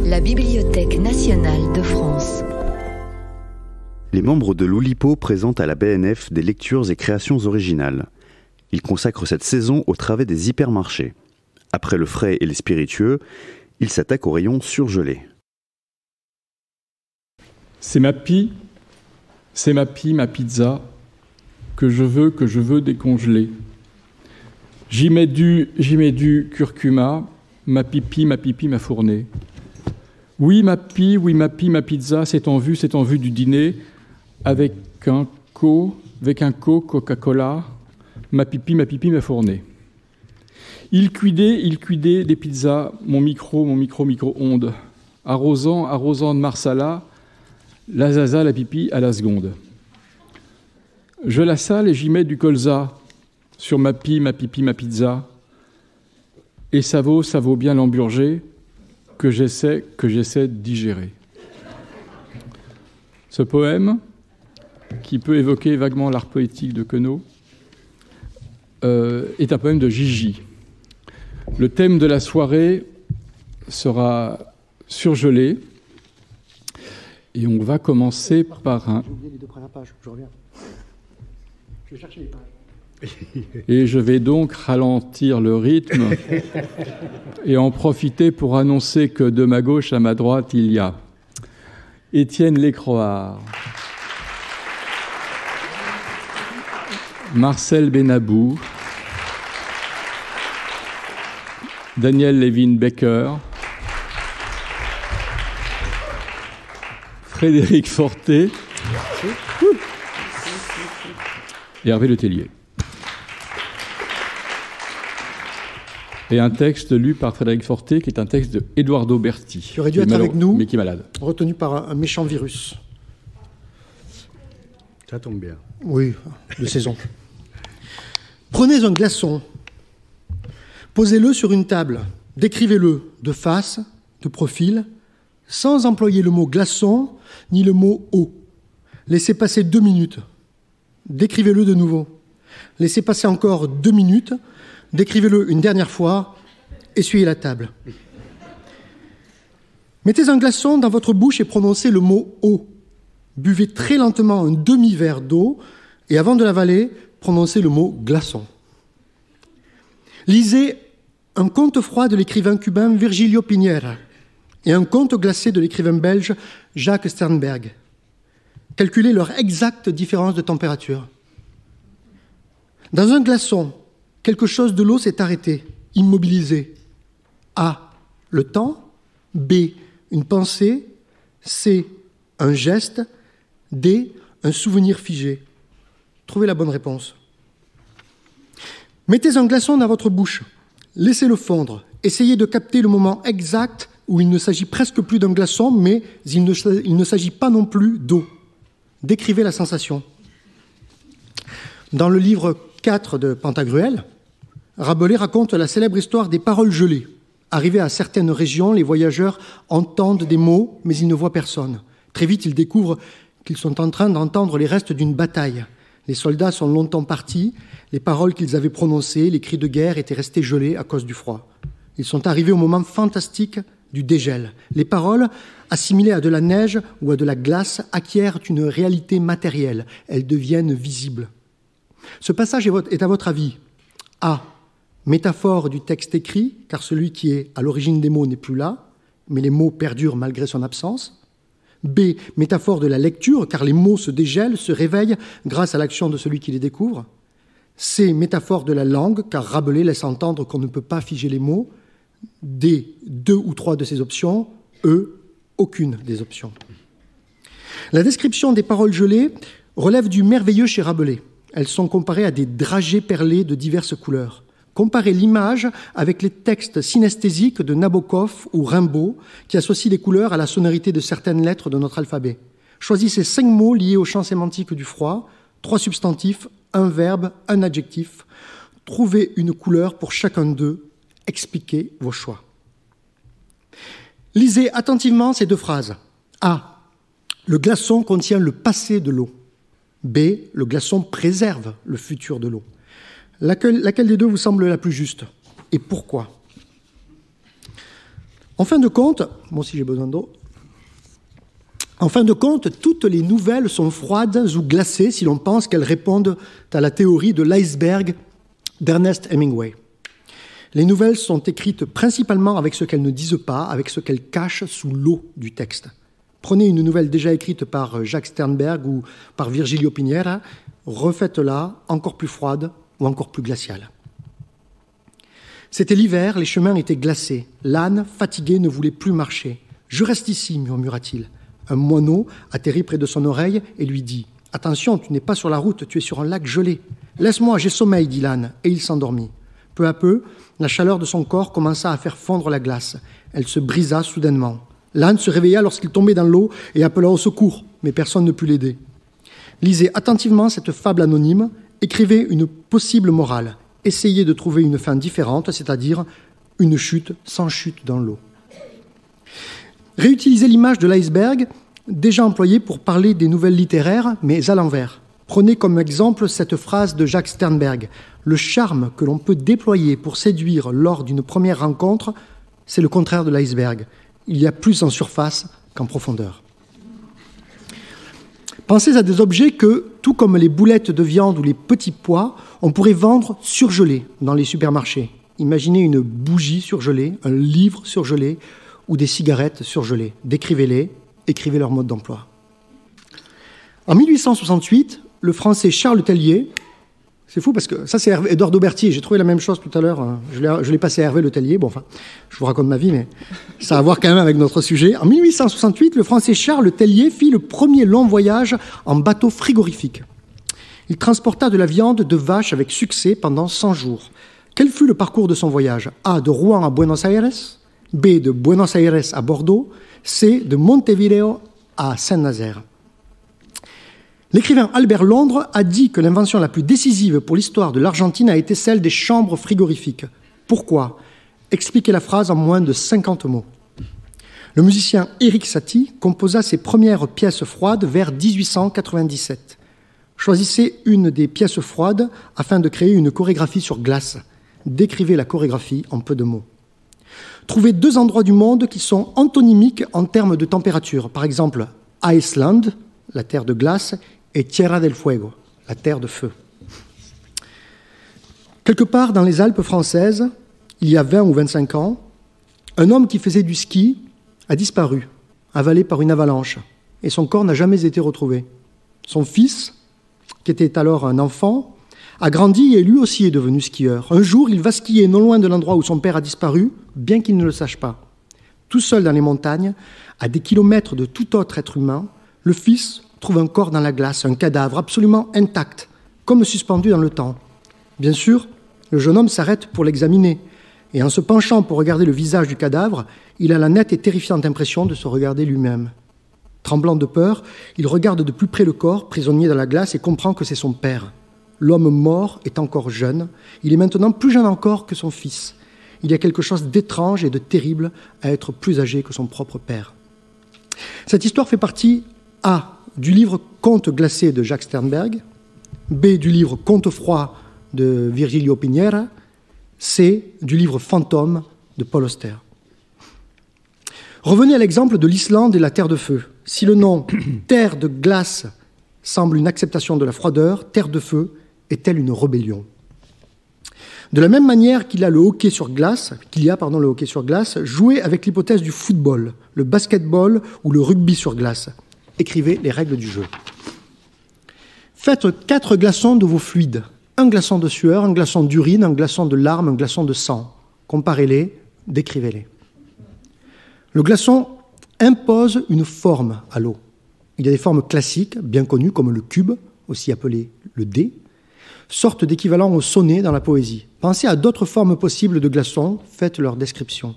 La Bibliothèque nationale de France. Les membres de l'Oulipo présentent à la BNF des lectures et créations originales. Ils consacrent cette saison au travers des hypermarchés. Après le frais et les spiritueux, ils s'attaquent au rayon surgelé. C'est ma pizza que je veux décongeler. J'y mets du curcuma, ma pipi, ma fournée. Oui, ma pizza, c'est en vue du dîner, avec un Coca-Cola, ma pipi, ma fournée. Il cuidait des pizzas, mon micro-ondes, arrosant de marsala, la zaza, la pipi à la seconde. Je la sale et j'y mets du colza sur ma pipi, ma pizza. Et ça vaut bien l'hamburger que j'essaie de digérer. Ce poème, qui peut évoquer vaguement l'art poétique de Queneau, est un poème de Gigi. Le thème de la soirée sera surgelé. Et on va commencer par un... J'ai oublié les deux premières pages, je reviens. Je vais chercher les pages. Et je vais donc ralentir le rythme et en profiter pour annoncer que de ma gauche à ma droite, il y a Étienne Lécroard, Marcel Benabou, Daniel Levin-Becker, Frédéric Fortet et Hervé Letellier. Et un texte lu par Frédéric Fortet, qui est un texte de Eduardo Berti. Qui aurait dû être avec nous, mais qui est malade. Retenu par un méchant virus. Ça tombe bien. Oui, de saison. Prenez un glaçon, posez-le sur une table, décrivez-le de face, de profil, sans employer le mot glaçon ni le mot eau. Laissez passer 2 minutes. Décrivez-le de nouveau. Laissez passer encore 2 minutes. Décrivez-le une dernière fois. Essuyez la table. Mettez un glaçon dans votre bouche et prononcez le mot eau. Buvez très lentement un demi-verre d'eau et avant de l'avaler, prononcez le mot glaçon. Lisez un conte froid de l'écrivain cubain Virgilio Piñera et un conte glacé de l'écrivain belge Jacques Sternberg. Calculez leur exacte différence de température. Dans un glaçon, quelque chose de l'eau s'est arrêté, immobilisé. A. Le temps. B. Une pensée. C. Un geste. D. Un souvenir figé. Trouvez la bonne réponse. Mettez un glaçon dans votre bouche. Laissez-le fondre. Essayez de capter le moment exact où il ne s'agit presque plus d'un glaçon, mais il ne s'agit pas non plus d'eau. Décrivez la sensation. Dans le livre 4 de Pantagruel, Rabelais raconte la célèbre histoire des paroles gelées. Arrivés à certaines régions, les voyageurs entendent des mots, mais ils ne voient personne. Très vite, ils découvrent qu'ils sont en train d'entendre les restes d'une bataille. Les soldats sont longtemps partis, les paroles qu'ils avaient prononcées, les cris de guerre étaient restés gelés à cause du froid. Ils sont arrivés au moment fantastique du dégel. Les paroles, assimilées à de la neige ou à de la glace, acquièrent une réalité matérielle. Elles deviennent visibles. Ce passage est à votre avis A. Métaphore du texte écrit, car celui qui est à l'origine des mots n'est plus là, mais les mots perdurent malgré son absence. B. Métaphore de la lecture, car les mots se dégèlent, se réveillent grâce à l'action de celui qui les découvre. C. Métaphore de la langue, car Rabelais laisse entendre qu'on ne peut pas figer les mots. D. 2 ou 3 de ces options. E. Aucune des options. La description des paroles gelées relève du merveilleux chez Rabelais. Elles sont comparées à des dragées perlées de diverses couleurs. Comparez l'image avec les textes synesthésiques de Nabokov ou Rimbaud qui associent les couleurs à la sonorité de certaines lettres de notre alphabet. Choisissez 5 mots liés au champ sémantique du froid, 3 substantifs, un verbe, un adjectif. Trouvez une couleur pour chacun d'eux. Expliquez vos choix. Lisez attentivement ces 2 phrases. A. Le glaçon contient le passé de l'eau. B. Le glaçon préserve le futur de l'eau. Laquelle des 2 vous semble la plus juste? Et pourquoi? En fin de compte, moi aussi j'ai besoin d'eau. En fin de compte, toutes les nouvelles sont froides ou glacées si l'on pense qu'elles répondent à la théorie de l'iceberg d'Ernest Hemingway. Les nouvelles sont écrites principalement avec ce qu'elles ne disent pas, avec ce qu'elles cachent sous l'eau du texte. Prenez une nouvelle déjà écrite par Jacques Sternberg ou par Virgilio Piñera, refaites-la encore plus froide ou encore plus glaciale. C'était l'hiver, les chemins étaient glacés. L'âne, fatigué, ne voulait plus marcher. « Je reste ici », murmura-t-il. Un moineau atterrit près de son oreille et lui dit « Attention, tu n'es pas sur la route, tu es sur un lac gelé. »« Laisse-moi, j'ai sommeil, dit l'âne, et il s'endormit. Peu à peu, la chaleur de son corps commença à faire fondre la glace. Elle se brisa soudainement. L'âne se réveilla lorsqu'il tombait dans l'eau et appela au secours, mais personne ne put l'aider. Lisez attentivement cette fable anonyme, écrivez une possible morale, essayez de trouver une fin différente, c'est-à-dire une chute sans chute dans l'eau. Réutilisez l'image de l'iceberg, déjà employée pour parler des nouvelles littéraires, mais à l'envers. Prenez comme exemple cette phrase de Jacques Sternberg. Le charme que l'on peut déployer pour séduire lors d'une première rencontre, c'est le contraire de l'iceberg. Il y a plus en surface qu'en profondeur. Pensez à des objets que, tout comme les boulettes de viande ou les petits pois, on pourrait vendre surgelés dans les supermarchés. Imaginez une bougie surgelée, un livre surgelé ou des cigarettes surgelées. Décrivez-les, écrivez leur mode d'emploi. En 1868, le Français Charles Tellier, c'est fou parce que ça c'est Édouard Daubertier, j'ai trouvé la même chose tout à l'heure, je l'ai passé à Hervé Le Tellier, bon enfin, je vous raconte ma vie, mais ça a à voir quand même avec notre sujet. En 1868, le Français Charles Tellier fit le premier long voyage en bateau frigorifique. Il transporta de la viande de vache avec succès pendant 100 jours. Quel fut le parcours de son voyage? A. De Rouen à Buenos Aires, B. De Buenos Aires à Bordeaux, C. De Montevideo à Saint-Nazaire. L'écrivain Albert Londres a dit que l'invention la plus décisive pour l'histoire de l'Argentine a été celle des chambres frigorifiques. Pourquoi? Expliquez la phrase en moins de 50 mots. Le musicien Erik Satie composa ses premières pièces froides vers 1897. Choisissez une des pièces froides afin de créer une chorégraphie sur glace. Décrivez la chorégraphie en peu de mots. Trouvez 2 endroits du monde qui sont antonymiques en termes de température. Par exemple, Iceland, la terre de glace, et Tierra del Fuego, la terre de feu. Quelque part dans les Alpes françaises, il y a 20 ou 25 ans, un homme qui faisait du ski a disparu, avalé par une avalanche, et son corps n'a jamais été retrouvé. Son fils, qui était alors un enfant, a grandi et lui aussi est devenu skieur. Un jour, il va skier non loin de l'endroit où son père a disparu, bien qu'il ne le sache pas. Tout seul dans les montagnes, à des kilomètres de tout autre être humain, le fils trouve un corps dans la glace, un cadavre absolument intact, comme suspendu dans le temps. Bien sûr, le jeune homme s'arrête pour l'examiner, et en se penchant pour regarder le visage du cadavre, il a la nette et terrifiante impression de se regarder lui-même. Tremblant de peur, il regarde de plus près le corps, prisonnier dans la glace, et comprend que c'est son père. L'homme mort est encore jeune, il est maintenant plus jeune encore que son fils. Il y a quelque chose d'étrange et de terrible à être plus âgé que son propre père. Cette histoire fait partie A. du livre Contes glacés de Jacques Sternberg, B. du livre Contes froids de Virgilio Piñera, C. du livre Fantôme de Paul Auster. Revenez à l'exemple de l'Islande et la terre de feu. Si le nom terre de glace semble une acceptation de la froideur, terre de feu est-elle une rébellion? De la même manière qu'il y a le hockey sur glace, jouez avec l'hypothèse du football, le basketball ou le rugby sur glace. Écrivez les règles du jeu. Faites 4 glaçons de vos fluides. Un glaçon de sueur, un glaçon d'urine, un glaçon de larmes, un glaçon de sang. Comparez-les, décrivez-les. Le glaçon impose une forme à l'eau. Il y a des formes classiques, bien connues, comme le cube, aussi appelé le dé, sorte d'équivalent au sonnet dans la poésie. Pensez à d'autres formes possibles de glaçons, faites leur description.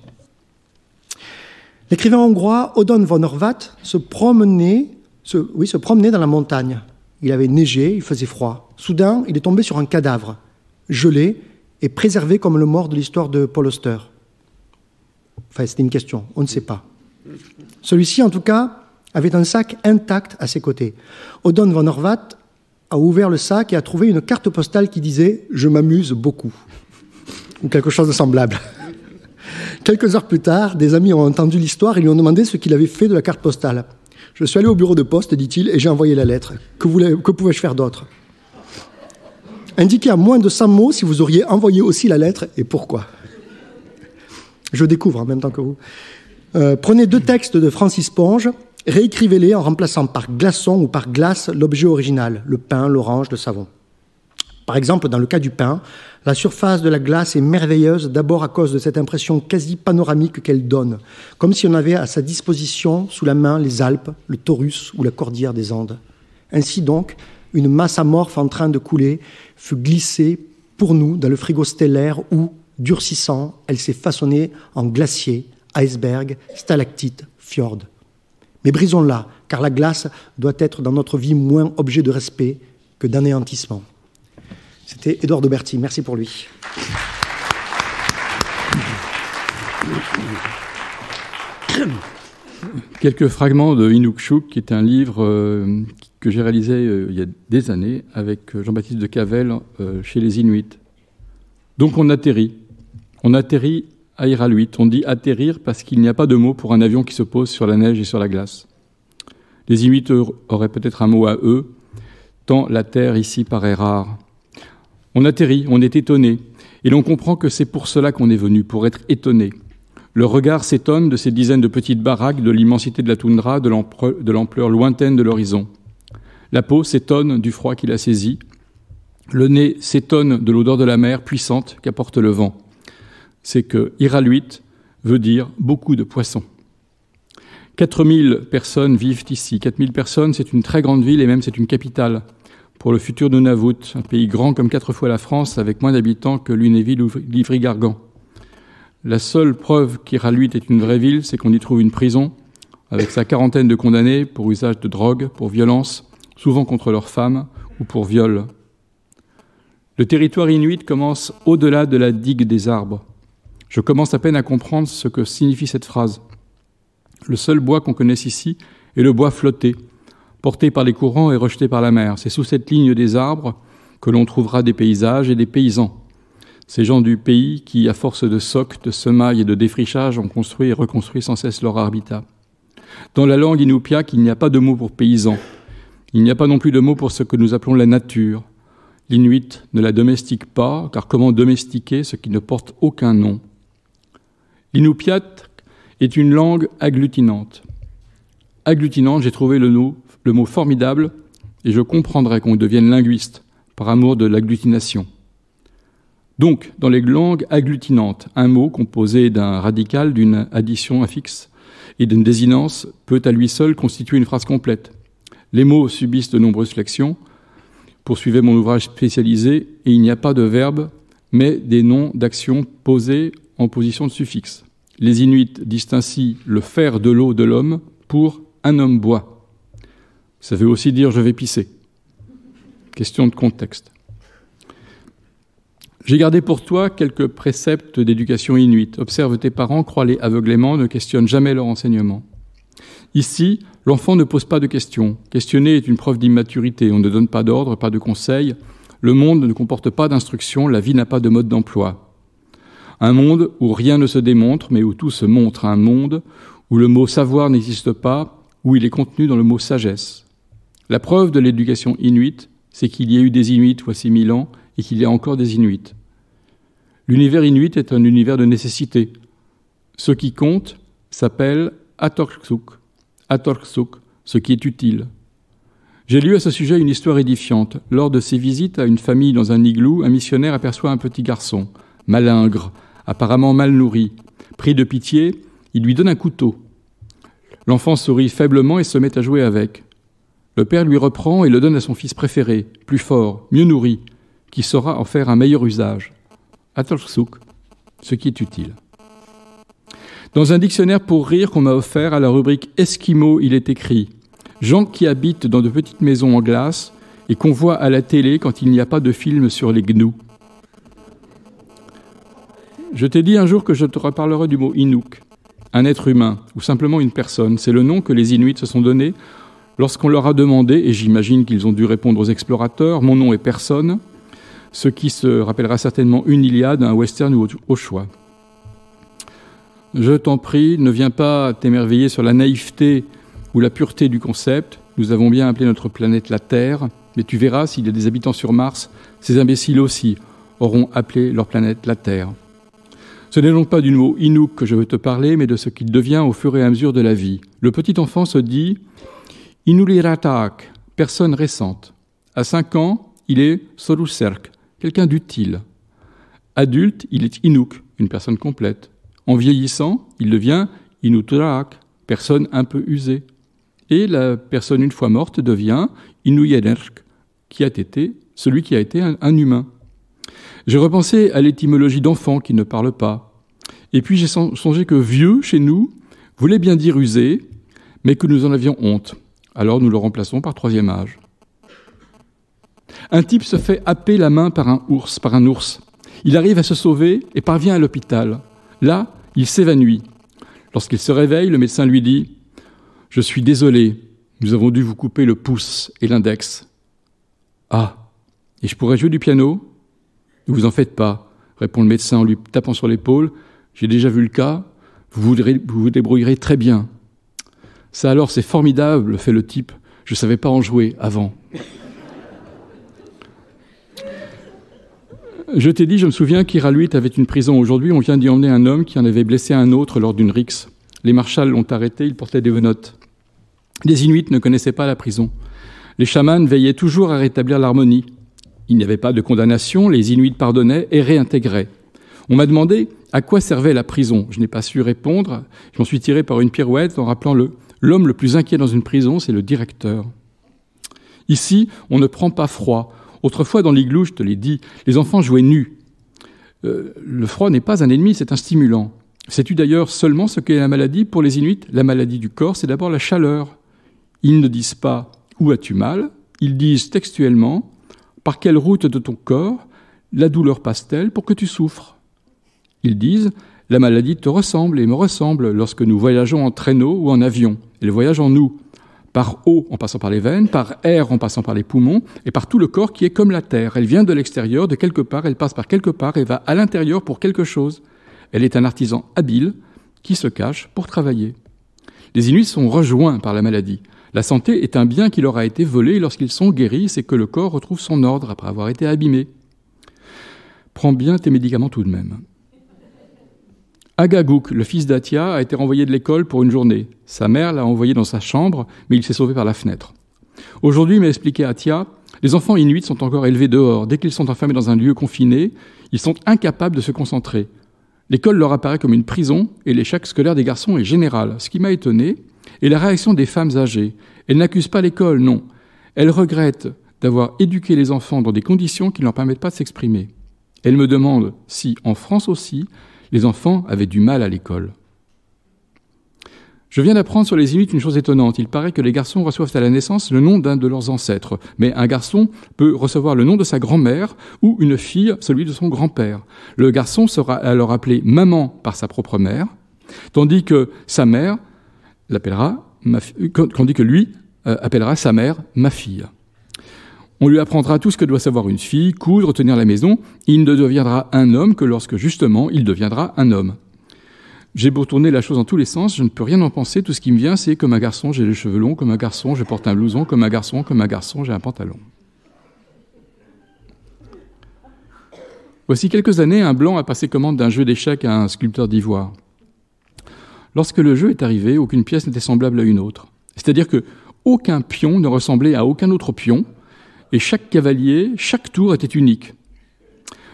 L'écrivain hongrois Odon von Horváth se promenait dans la montagne. Il avait neigé, il faisait froid. Soudain, il est tombé sur un cadavre, gelé et préservé comme le mort de l'histoire de Paul Auster. Enfin, c'était une question, on ne sait pas. Celui-ci, en tout cas, avait un sac intact à ses côtés. Odon von Horváth a ouvert le sac et a trouvé une carte postale qui disait « Je m'amuse beaucoup » ou quelque chose de semblable. Quelques heures plus tard, des amis ont entendu l'histoire et lui ont demandé ce qu'il avait fait de la carte postale. « Je suis allé au bureau de poste, dit-il, et j'ai envoyé la lettre. Que pouvais-je faire d'autre » Indiquez à moins de 100 mots si vous auriez envoyé aussi la lettre et pourquoi. Je découvre en même temps que vous. Prenez 2 textes de Francis Ponge, réécrivez-les en remplaçant par glaçon ou par glace l'objet original, le pain, l'orange, le savon. Par exemple, dans le cas du pain, la surface de la glace est merveilleuse d'abord à cause de cette impression quasi panoramique qu'elle donne, comme si on avait à sa disposition sous la main les Alpes, le Taurus ou la cordillère des Andes. Ainsi donc, une masse amorphe en train de couler fut glissée pour nous dans le frigo stellaire où, durcissant, elle s'est façonnée en glacier, iceberg, stalactite, fjord. Mais brisons-la, car la glace doit être dans notre vie moins objet de respect que d'anéantissement. C'était Édouard Dauberti. Merci pour lui. Quelques fragments de Inukshuk, qui est un livre que j'ai réalisé il y a des années avec Jean-Baptiste de Cavel chez les Inuits. Donc on atterrit à Iqaluit. On dit atterrir parce qu'il n'y a pas de mot pour un avion qui se pose sur la neige et sur la glace. Les Inuits auraient peut-être un mot à eux, tant la terre ici paraît rare. On atterrit, on est étonné, et l'on comprend que c'est pour cela qu'on est venu, pour être étonné. Le regard s'étonne de ces dizaines de petites baraques, de l'immensité de la toundra, de l'ampleur lointaine de l'horizon. La peau s'étonne du froid qui la saisit. Le nez s'étonne de l'odeur de la mer puissante qu'apporte le vent. C'est que Iqaluit veut dire beaucoup de poissons. 4000 personnes vivent ici. 4000 personnes, c'est une très grande ville et même c'est une capitale. Pour le futur Nunavut, un pays grand comme 4 fois la France, avec moins d'habitants que Lunéville ou Livry-Gargan. La seule preuve qu'Iqaluit est une vraie ville, c'est qu'on y trouve une prison, avec sa quarantaine de condamnés pour usage de drogue, pour violence, souvent contre leurs femmes, ou pour viol. Le territoire inuit commence au-delà de la digue des arbres. Je commence à peine à comprendre ce que signifie cette phrase. Le seul bois qu'on connaisse ici est le bois flotté, porté par les courants et rejeté par la mer. C'est sous cette ligne des arbres que l'on trouvera des paysages et des paysans. Ces gens du pays qui, à force de socs, de semailles et de défrichage, ont construit et reconstruit sans cesse leur habitat. Dans la langue inupiaq, il n'y a pas de mot pour paysan. Il n'y a pas non plus de mot pour ce que nous appelons la nature. L'Inuit ne la domestique pas, car comment domestiquer ce qui ne porte aucun nom? L'inupiaq est une langue agglutinante. Agglutinante, j'ai trouvé le mot formidable, et je comprendrais qu'on devienne linguiste par amour de l'agglutination. Donc, dans les langues agglutinantes, un mot composé d'un radical, d'une addition affixe et d'une désinence peut à lui seul constituer une phrase complète. Les mots subissent de nombreuses flexions. Poursuivez mon ouvrage spécialisé, et il n'y a pas de verbe, mais des noms d'actions posés en position de suffixe. Les Inuits disent ainsi le fer de l'eau de l'homme pour un homme boit. Ça veut aussi dire je vais pisser. Question de contexte. J'ai gardé pour toi quelques préceptes d'éducation inuite. Observe tes parents, crois-les aveuglément, ne questionne jamais leur enseignement. Ici, l'enfant ne pose pas de questions. Questionner est une preuve d'immaturité. On ne donne pas d'ordre, pas de conseils. Le monde ne comporte pas d'instruction, la vie n'a pas de mode d'emploi. Un monde où rien ne se démontre, mais où tout se montre. Un monde où le mot savoir n'existe pas, où il est contenu dans le mot sagesse. La preuve de l'éducation inuite, c'est qu'il y a eu des Inuits voici 1000 ans et qu'il y a encore des Inuits. L'univers inuit est un univers de nécessité. Ce qui compte s'appelle Atorksuk, ce qui est utile. J'ai lu à ce sujet une histoire édifiante. Lors de ses visites à une famille dans un igloo, un missionnaire aperçoit un petit garçon, malingre, apparemment mal nourri. Pris de pitié, il lui donne un couteau. L'enfant sourit faiblement et se met à jouer avec. Le père lui reprend et le donne à son fils préféré, plus fort, mieux nourri, qui saura en faire un meilleur usage. Atorksuk, ce qui est utile. Dans un dictionnaire pour rire qu'on m'a offert à la rubrique Esquimaux, il est écrit « Gens qui habitent dans de petites maisons en glace et qu'on voit à la télé quand il n'y a pas de film sur les gnous. » Je t'ai dit un jour que je te reparlerai du mot Inuk, un être humain ou simplement une personne. C'est le nom que les Inuits se sont donné lorsqu'on leur a demandé, et j'imagine qu'ils ont dû répondre aux explorateurs, « Mon nom est personne », ce qui se rappellera certainement une Iliade, un western ou au choix. je t'en prie, ne viens pas t'émerveiller sur la naïveté ou la pureté du concept. Nous avons bien appelé notre planète la Terre, mais tu verras, s'il y a des habitants sur Mars, ces imbéciles aussi auront appelé leur planète la Terre. Ce n'est donc pas du mot Inuk que je veux te parler, mais de ce qu'il devient au fur et à mesure de la vie. Le petit enfant se dit Inuliratak, personne récente. À 5 ans, il est Soruserk, quelqu'un d'utile. Adulte, il est Inuk, une personne complète. En vieillissant, il devient Inuturak, personne un peu usée. Et la personne une fois morte devient Inuyenerk, celui qui a été un humain. J'ai repensé à l'étymologie d'enfant qui ne parle pas. Et puis j'ai songé que vieux, chez nous, voulait bien dire usé, mais que nous en avions honte. Alors nous le remplaçons par 3e âge. Un type se fait happer la main par un ours. Il arrive à se sauver et parvient à l'hôpital. Là, il s'évanouit. Lorsqu'il se réveille, le médecin lui dit « Je suis désolé, nous avons dû vous couper le pouce et l'index. »« Ah, et je pourrais jouer du piano ?»« Ne vous en faites pas, » répond le médecin en lui tapant sur l'épaule. « J'ai déjà vu le cas, vous vous débrouillerez très bien. »« Ça alors, c'est formidable, » fait le type. « Je ne savais pas en jouer avant. » Je t'ai dit, je me souviens qu'Iraluit avait une prison. Aujourd'hui, on vient d'y emmener un homme qui en avait blessé un autre lors d'une rixe. Les marshals l'ont arrêté, il portait des menottes. Les Inuits ne connaissaient pas la prison. Les chamans veillaient toujours à rétablir l'harmonie. Il n'y avait pas de condamnation, les Inuits pardonnaient et réintégraient. On m'a demandé à quoi servait la prison. Je n'ai pas su répondre. Je m'en suis tiré par une pirouette en rappelant l'homme le plus inquiet dans une prison, c'est le directeur. Ici, on ne prend pas froid. Autrefois, dans l'igloo, je te l'ai dit, les enfants jouaient nus. Le froid n'est pas un ennemi, c'est un stimulant. Sais-tu d'ailleurs seulement ce qu'est la maladie pour les Inuits ? La maladie du corps, c'est d'abord la chaleur. Ils ne disent pas « où as-tu mal ?», ils disent textuellement « par quelle route de ton corps la douleur passe-t-elle pour que tu souffres ?» Ils disent « la maladie te ressemble et me ressemble lorsque nous voyageons en traîneau ou en avion. Elle voyage en nous. Par eau en passant par les veines, par air en passant par les poumons, et par tout le corps qui est comme la terre. Elle vient de l'extérieur, de quelque part, elle passe par quelque part et va à l'intérieur pour quelque chose. Elle est un artisan habile qui se cache pour travailler. Les Inuits sont rejoints par la maladie. La santé est un bien qui leur a été volé, et lorsqu'ils sont guéris, c'est que le corps retrouve son ordre après avoir été abîmé. Prends bien tes médicaments tout de même. Agagouk, le fils d'Atia, a été renvoyé de l'école pour une journée. Sa mère l'a envoyé dans sa chambre, mais il s'est sauvé par la fenêtre. Aujourd'hui, m'a expliqué Atia, les enfants inuits sont encore élevés dehors. Dès qu'ils sont enfermés dans un lieu confiné, ils sont incapables de se concentrer. L'école leur apparaît comme une prison et l'échec scolaire des garçons est général. Ce qui m'a étonné est la réaction des femmes âgées. Elles n'accusent pas l'école, non. Elles regrettent d'avoir éduqué les enfants dans des conditions qui ne leur permettent pas de s'exprimer. Elles me demandent si, en France aussi, les enfants avaient du mal à l'école. Je viens d'apprendre sur les Inuits une chose étonnante. Il paraît que les garçons reçoivent à la naissance le nom d'un de leurs ancêtres. Mais un garçon peut recevoir le nom de sa grand-mère ou une fille celui de son grand-père. Le garçon sera alors appelé maman par sa propre mère, tandis que sa mère l'appellera, tandis que lui appellera sa mère ma fille. On lui apprendra tout ce que doit savoir une fille, coudre, tenir la maison. Il ne deviendra un homme que lorsque, justement, il deviendra un homme. J'ai beau tourner la chose dans tous les sens, je ne peux rien en penser. Tout ce qui me vient, c'est comme un garçon, j'ai les cheveux longs, comme un garçon, je porte un blouson, comme un garçon, j'ai un pantalon. Voici quelques années, un blanc a passé commande d'un jeu d'échecs à un sculpteur d'ivoire. Lorsque le jeu est arrivé, aucune pièce n'était semblable à une autre. C'est-à-dire que aucun pion ne ressemblait à aucun autre pion, et chaque cavalier, chaque tour était unique.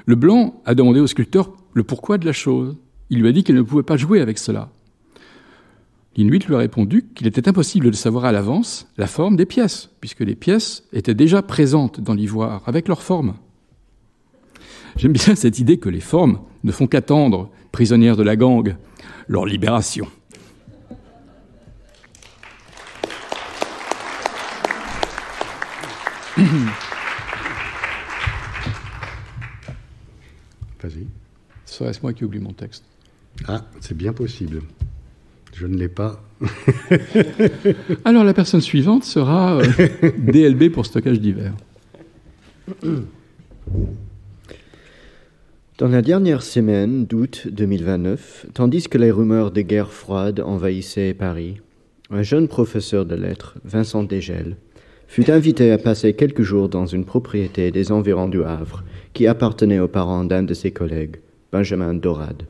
Le blanc a demandé au sculpteur le pourquoi de la chose. Il lui a dit qu'il ne pouvait pas jouer avec cela. L'Inuit lui a répondu qu'il était impossible de savoir à l'avance la forme des pièces, puisque les pièces étaient déjà présentes dans l'ivoire, avec leur forme. J'aime bien cette idée que les formes ne font qu'attendre, prisonnières de la gangue, leur libération. Vas-y. Serait-ce moi qui oublie mon texte? Ah, c'est bien possible. Je ne l'ai pas. Alors la personne suivante sera DLB pour stockage d'hiver. Dans la dernière semaine d'août 2029, tandis que les rumeurs de guerre froide envahissaient Paris, un jeune professeur de lettres, Vincent Dégel, fut invité à passer quelques jours dans une propriété des environs du Havre qui appartenait aux parents d'un de ses collègues, Benjamin Dorade.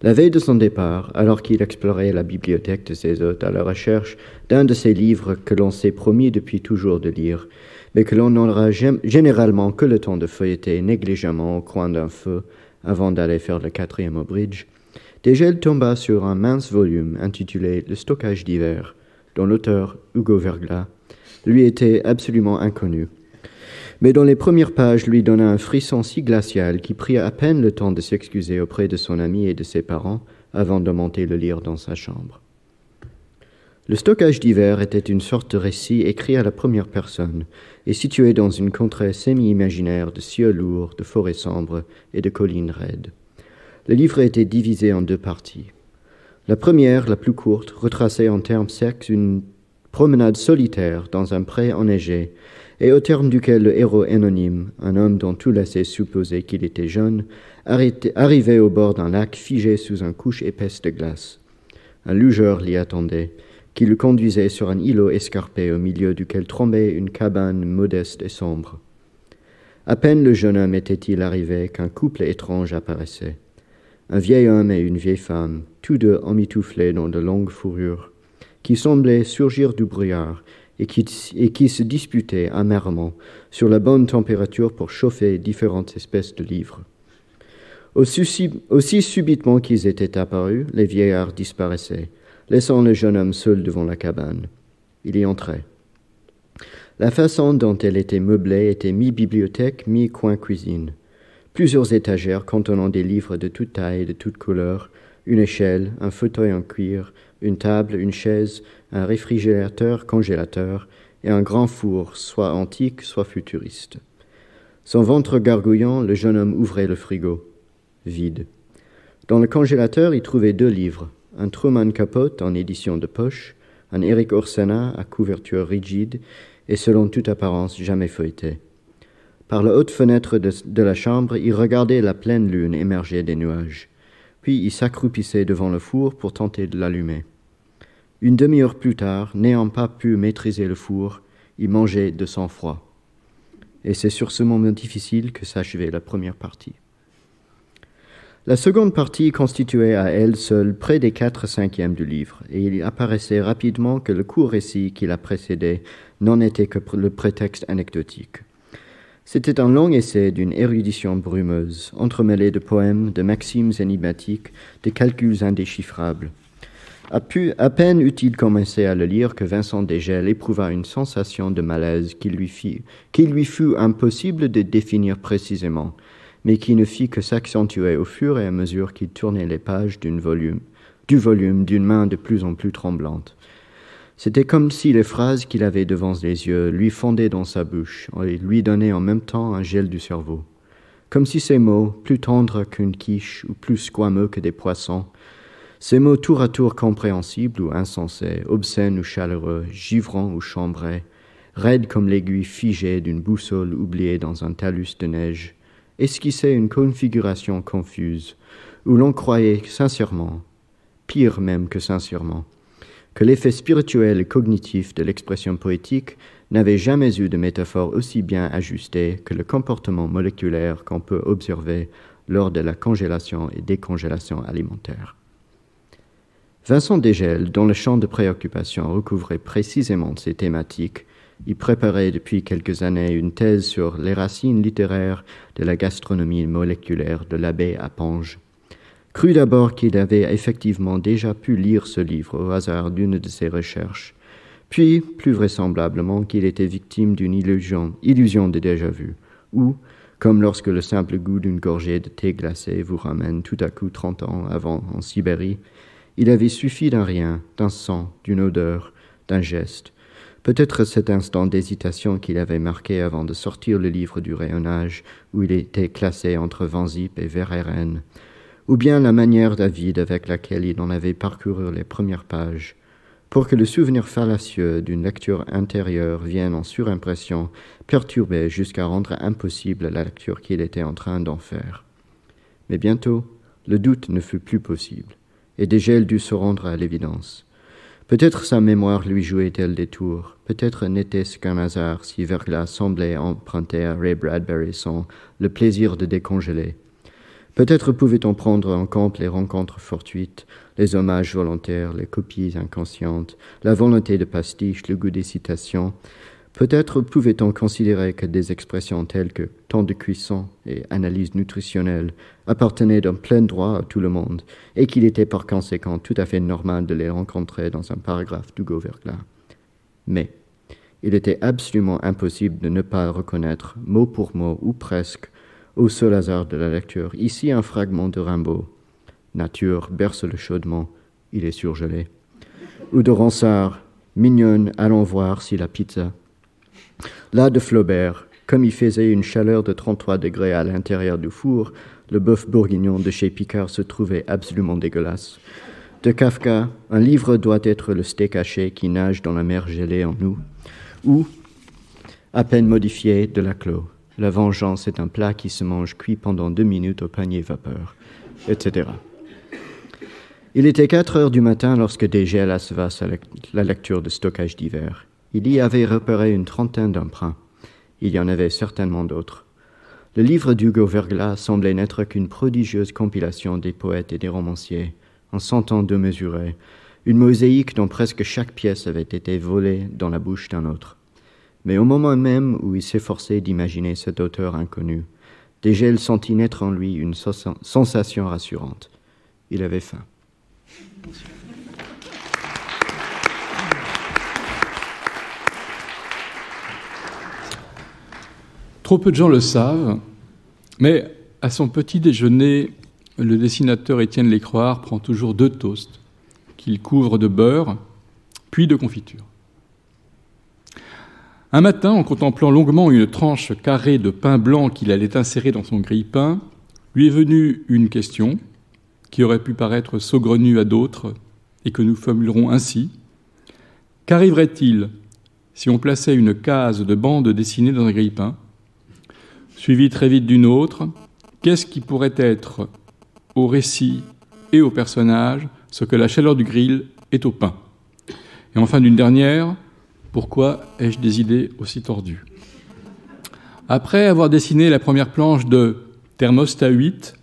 La veille de son départ, alors qu'il explorait la bibliothèque de ses hôtes à la recherche d'un de ces livres que l'on s'est promis depuis toujours de lire, mais que l'on n'aura généralement que le temps de feuilleter négligemment au coin d'un feu avant d'aller faire le 4e au bridge, Dégel tomba sur un mince volume intitulé « Le stockage d'hiver », dont l'auteur, Hugo Verglas, lui était absolument inconnu, mais dont les premières pages lui donna un frisson si glacial qu'il prit à peine le temps de s'excuser auprès de son ami et de ses parents avant de monter le lire dans sa chambre. Le stockage d'hiver était une sorte de récit écrit à la première personne et situé dans une contrée semi-imaginaire de cieux lourds, de forêts sombres et de collines raides. Le livre était divisé en 2 parties. La première, la plus courte, retraçait en termes secs une promenade solitaire dans un pré enneigé et au terme duquel le héros anonyme, un homme dont tout laissait supposer qu'il était jeune, arrivait au bord d'un lac figé sous une couche épaisse de glace. Un lugeur l'y attendait, qui le conduisait sur un îlot escarpé au milieu duquel trônait une cabane modeste et sombre. À peine le jeune homme était-il arrivé qu'un couple étrange apparaissait. Un vieil homme et une vieille femme, tous deux emmitouflés dans de longues fourrures, qui semblaient surgir du brouillard et qui se disputaient amèrement sur la bonne température pour chauffer différentes espèces de livres. Aussi subitement qu'ils étaient apparus, les vieillards disparaissaient, laissant le jeune homme seul devant la cabane. Il y entrait. La façon dont elle était meublée était mi-bibliothèque, mi-coin cuisine. Plusieurs étagères contenant des livres de toute taille et de toute couleur, une échelle, un fauteuil en cuir, une table, une chaise, un réfrigérateur-congélateur et un grand four, soit antique, soit futuriste. Son ventre gargouillant, le jeune homme ouvrait le frigo. Vide. Dans le congélateur, il trouvait 2 livres, un Truman Capote en édition de poche, un Éric Orsena à couverture rigide et selon toute apparence jamais feuilleté. Par la haute fenêtre de la chambre, il regardait la pleine lune émerger des nuages. Puis il s'accroupissait devant le four pour tenter de l'allumer. Une demi-heure plus tard, n'ayant pas pu maîtriser le four, il mangeait de sang-froid. Et c'est sur ce moment difficile que s'achevait la première partie. La seconde partie constituait à elle seule près des 4/5 du livre, et il apparaissait rapidement que le court récit qui la précédait n'en était que le prétexte anecdotique. C'était un long essai d'une érudition brumeuse, entremêlé de poèmes, de maximes énigmatiques, de calculs indéchiffrables. À peine eut-il commencé à le lire que Vincent Dégel éprouva une sensation de malaise qu'il lui fut impossible de définir précisément, mais qui ne fit que s'accentuer au fur et à mesure qu'il tournait les pages du volume d'une main de plus en plus tremblante. C'était comme si les phrases qu'il avait devant les yeux lui fondaient dans sa bouche et lui donnaient en même temps un gel du cerveau. Comme si ces mots, plus tendres qu'une quiche ou plus squameux que des poissons, ces mots tour à tour compréhensibles ou insensés, obscènes ou chaleureux, givrants ou chambrés, raides comme l'aiguille figée d'une boussole oubliée dans un talus de neige, esquissaient une configuration confuse, où l'on croyait sincèrement, pire même que sincèrement, que l'effet spirituel et cognitif de l'expression poétique n'avait jamais eu de métaphore aussi bien ajustée que le comportement moléculaire qu'on peut observer lors de la congélation et décongélation alimentaire. Vincent Dégel, dont le champ de préoccupation recouvrait précisément ces thématiques, y préparait depuis quelques années une thèse sur les racines littéraires de la gastronomie moléculaire de l'abbé Apponge, crut d'abord qu'il avait effectivement déjà pu lire ce livre au hasard d'une de ses recherches, puis, plus vraisemblablement, qu'il était victime d'une illusion de déjà-vu, ou, comme lorsque le simple goût d'une gorgée de thé glacé vous ramène tout à coup 30 ans avant en Sibérie, il avait suffi d'un rien, d'un son, d'une odeur, d'un geste, peut-être cet instant d'hésitation qu'il avait marqué avant de sortir le livre du rayonnage où il était classé entre Vanzip et Verhaeren, ou bien la manière avide avec laquelle il en avait parcouru les premières pages, pour que le souvenir fallacieux d'une lecture intérieure vienne en surimpression perturber jusqu'à rendre impossible la lecture qu'il était en train d'en faire. Mais bientôt, le doute ne fut plus possible, et Dégel dut se rendre à l'évidence. Peut-être sa mémoire lui jouait-elle des tours, peut-être n'était-ce qu'un hasard si Verglas semblait emprunter à Ray Bradbury le plaisir de décongeler. Peut-être pouvait-on prendre en compte les rencontres fortuites, les hommages volontaires, les copies inconscientes, la volonté de pastiche, le goût des citations. Peut-être pouvait-on considérer que des expressions telles que temps de cuisson et analyse nutritionnelle appartenaient d'un plein droit à tout le monde et qu'il était par conséquent tout à fait normal de les rencontrer dans un paragraphe d'Hugo Verglas. Mais il était absolument impossible de ne pas reconnaître, mot pour mot ou presque, au seul hasard de la lecture, ici un fragment de Rimbaud. Nature, berce-le chaudement, il est surgelé. Ou de Ronsard, mignonne, allons voir si la pizza. Là de Flaubert, comme il faisait une chaleur de 33 degrés à l'intérieur du four, le bœuf bourguignon de chez Picard se trouvait absolument dégueulasse. De Kafka, un livre doit être le steak haché qui nage dans la mer gelée en nous. Ou, à peine modifié, de Laclos. La vengeance est un plat qui se mange cuit pendant 2 minutes au panier vapeur, etc. Il était 4 heures du matin lorsque Dégel acheva la lecture de Stockage d'hiver. Il y avait repéré une trentaine d'emprunts. Il y en avait certainement d'autres. Le livre d'Hugo Verglas semblait n'être qu'une prodigieuse compilation des poètes et des romanciers, en 100 ans démesurés, une mosaïque dont presque chaque pièce avait été volée dans la bouche d'un autre. Mais au moment même où il s'efforçait d'imaginer cet auteur inconnu, Dégel sentit naître en lui une sensation rassurante. Il avait faim. Trop peu de gens le savent, mais à son petit déjeuner, le dessinateur Étienne Lécroard prend toujours 2 toasts qu'il couvre de beurre, puis de confiture. Un matin, en contemplant longuement une tranche carrée de pain blanc qu'il allait insérer dans son grille-pain, lui est venue une question qui aurait pu paraître saugrenue à d'autres et que nous formulerons ainsi. Qu'arriverait-il si on plaçait une case de bande dessinée dans un grille-pain, suivie très vite d'une autre? Qu'est-ce qui pourrait être au récit et au personnage ce que la chaleur du grill est au pain? Et enfin, d'une dernière, pourquoi ai-je des idées aussi tordues? Après avoir dessiné la première planche de Thermostat 8,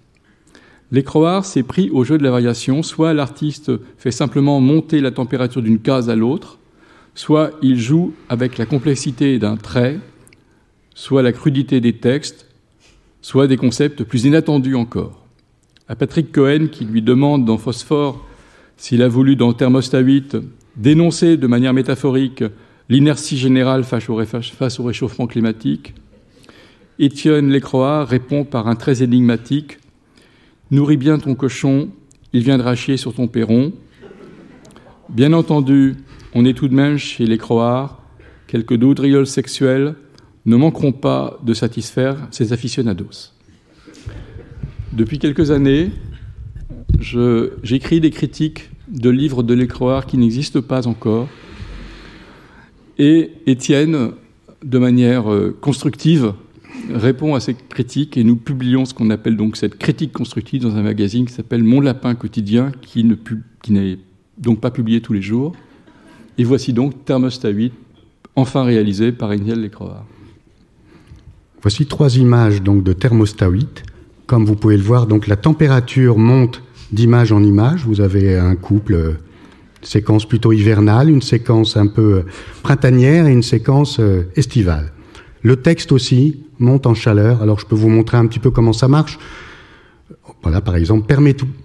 Lécroard s'est pris au jeu de la variation. Soit l'artiste fait simplement monter la température d'une case à l'autre, soit il joue avec la complexité d'un trait, soit la crudité des textes, soit des concepts plus inattendus encore. À Patrick Cohen, qui lui demande dans Phosphore s'il a voulu dans Thermostat 8 dénoncer de manière métaphorique l'inertie générale face au réchauffement climatique, Étienne Lécroard répond par un trait énigmatique « Nourris bien ton cochon, il viendra chier sur ton perron ». Bien entendu, on est tout de même chez Lécroard, quelques gaudrioles sexuelles ne manqueront pas de satisfaire ses aficionados. Depuis quelques années, j'écris des critiques de livres de Lécroard qui n'existent pas encore. Et Étienne, de manière constructive, répond à ces critiques et nous publions ce qu'on appelle donc cette critique constructive dans un magazine qui s'appelle Mon Lapin Quotidien, qui n'est donc pas publié tous les jours. Et voici donc Thermostat 8, enfin réalisé par Étienne Lécroard. Voici 3 images donc de Thermostat 8. Comme vous pouvez le voir, donc la température monte d'image en image. Vous avez un couple, séquence plutôt hivernale, une séquence un peu printanière et une séquence estivale. Le texte aussi monte en chaleur. Alors je peux vous montrer un petit peu comment ça marche. Voilà, par exemple,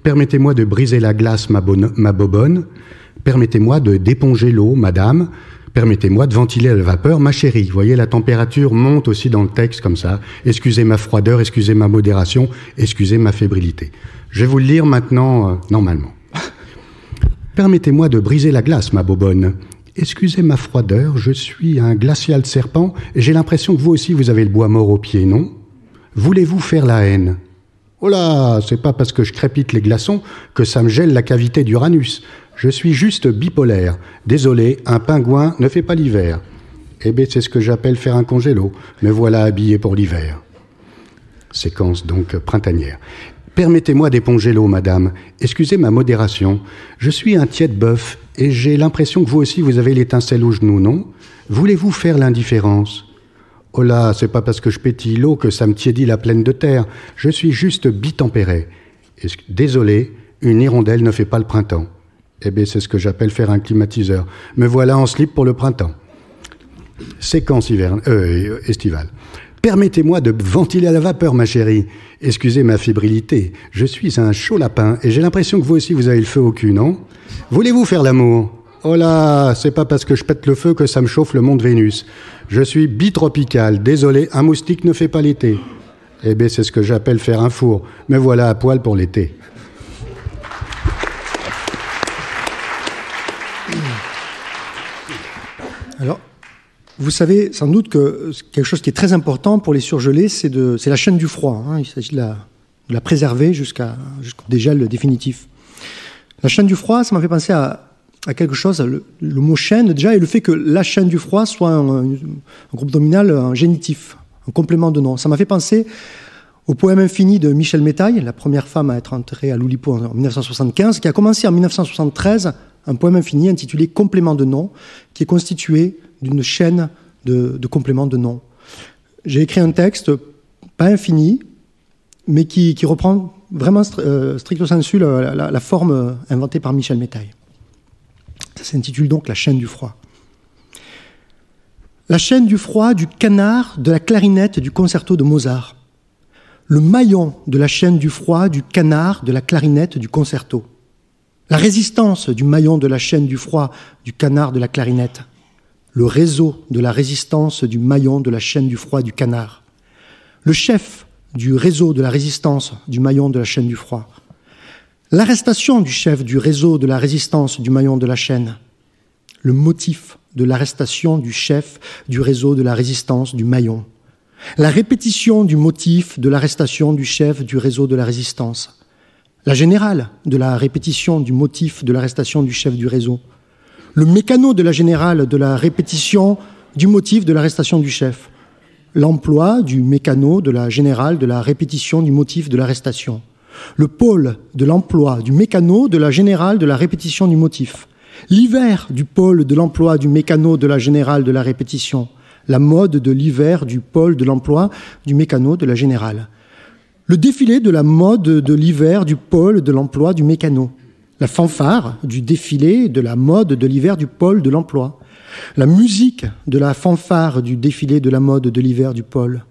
permettez-moi de briser la glace, ma bobonne. Permettez-moi de d'éponger l'eau, madame. Permettez-moi de ventiler la vapeur, ma chérie. Vous voyez, la température monte aussi dans le texte comme ça. Excusez ma froideur, excusez ma modération, excusez ma fébrilité. Je vais vous le lire maintenant, normalement. Permettez-moi de briser la glace, ma bobonne. Excusez ma froideur, je suis un glacial serpent et j'ai l'impression que vous aussi vous avez le bois mort aux pieds, non? Voulez-vous faire la haine? Oh là, c'est pas parce que je crépite les glaçons que ça me gèle la cavité d'Uranus. Je suis juste bipolaire. Désolé, un pingouin ne fait pas l'hiver. Eh bien, c'est ce que j'appelle faire un congélo. Me voilà habillé pour l'hiver. Séquence donc printanière. Permettez-moi d'éponger l'eau, madame. Excusez ma modération. Je suis un tiède bœuf et j'ai l'impression que vous aussi vous avez l'étincelle au genou, non? Voulez-vous faire l'indifférence? Oh là, c'est pas parce que je pétille l'eau que ça me tiédit la plaine de terre. Je suis juste bitempéré. Désolé, une hirondelle ne fait pas le printemps. Eh bien, c'est ce que j'appelle faire un climatiseur. Me voilà en slip pour le printemps. Séquence estivale. Permettez-moi de ventiler à la vapeur, ma chérie. Excusez ma fébrilité. Je suis un chaud lapin et j'ai l'impression que vous aussi vous avez le feu au cul, non? Voulez-vous faire l'amour? Oh là, c'est pas parce que je pète le feu que ça me chauffe le mont de Vénus. Je suis bitropical. Désolé, un moustique ne fait pas l'été. Eh bien, c'est ce que j'appelle faire un four. Me voilà à poil pour l'été. Alors, vous savez sans doute que quelque chose qui est très important pour les surgelés, c'est la chaîne du froid. Hein. Il s'agit de la préserver jusqu'au dégel définitif. La chaîne du froid, ça m'a fait penser à quelque chose, le mot chaîne déjà, et le fait que la chaîne du froid soit un groupe nominal, un génitif, un complément de nom. Ça m'a fait penser au poème infini de Michel Métaille, la première femme à être enterrée à l'Oulipo en 1975, qui a commencé en 1973 un poème infini intitulé Complément de nom, qui est constitué d'une chaîne de compléments de nom. J'ai écrit un texte, pas infini, mais qui reprend vraiment stricto sensu la forme inventée par Michel Métaille. Ça s'intitule donc La chaîne du froid. La chaîne du froid, du canard, de la clarinette du concerto de Mozart. Le maillon de la chaîne du froid, du canard, de la clarinette du concerto. La résistance du maillon de la chaîne du froid, du canard, de la clarinette. Le réseau de la résistance du maillon de la chaîne du froid, du canard. Le chef du réseau de la résistance du maillon de la chaîne du froid. L'arrestation du chef du réseau de la résistance du maillon de la chaîne. Le motif de l'arrestation du chef du réseau de la résistance du maillon. La répétition du motif de l'arrestation du chef du réseau de la résistance. La générale de la répétition du motif de l'arrestation du chef du réseau. Le mécano de la générale de la répétition du motif de l'arrestation du chef. L'emploi du mécano de la générale de la répétition du motif de l'arrestation. Le pôle de l'emploi du mécano de la générale de la répétition du motif. L'hiver du pôle de l'emploi du mécano de la générale de la répétition. La mode de l'hiver du pôle de l'emploi du mécano de la générale. Le défilé de la mode de l'hiver du pôle de l'emploi du mécano. La fanfare du défilé de la mode de l'hiver du pôle de l'emploi. La musique de la fanfare du défilé de la mode de l'hiver du pôle.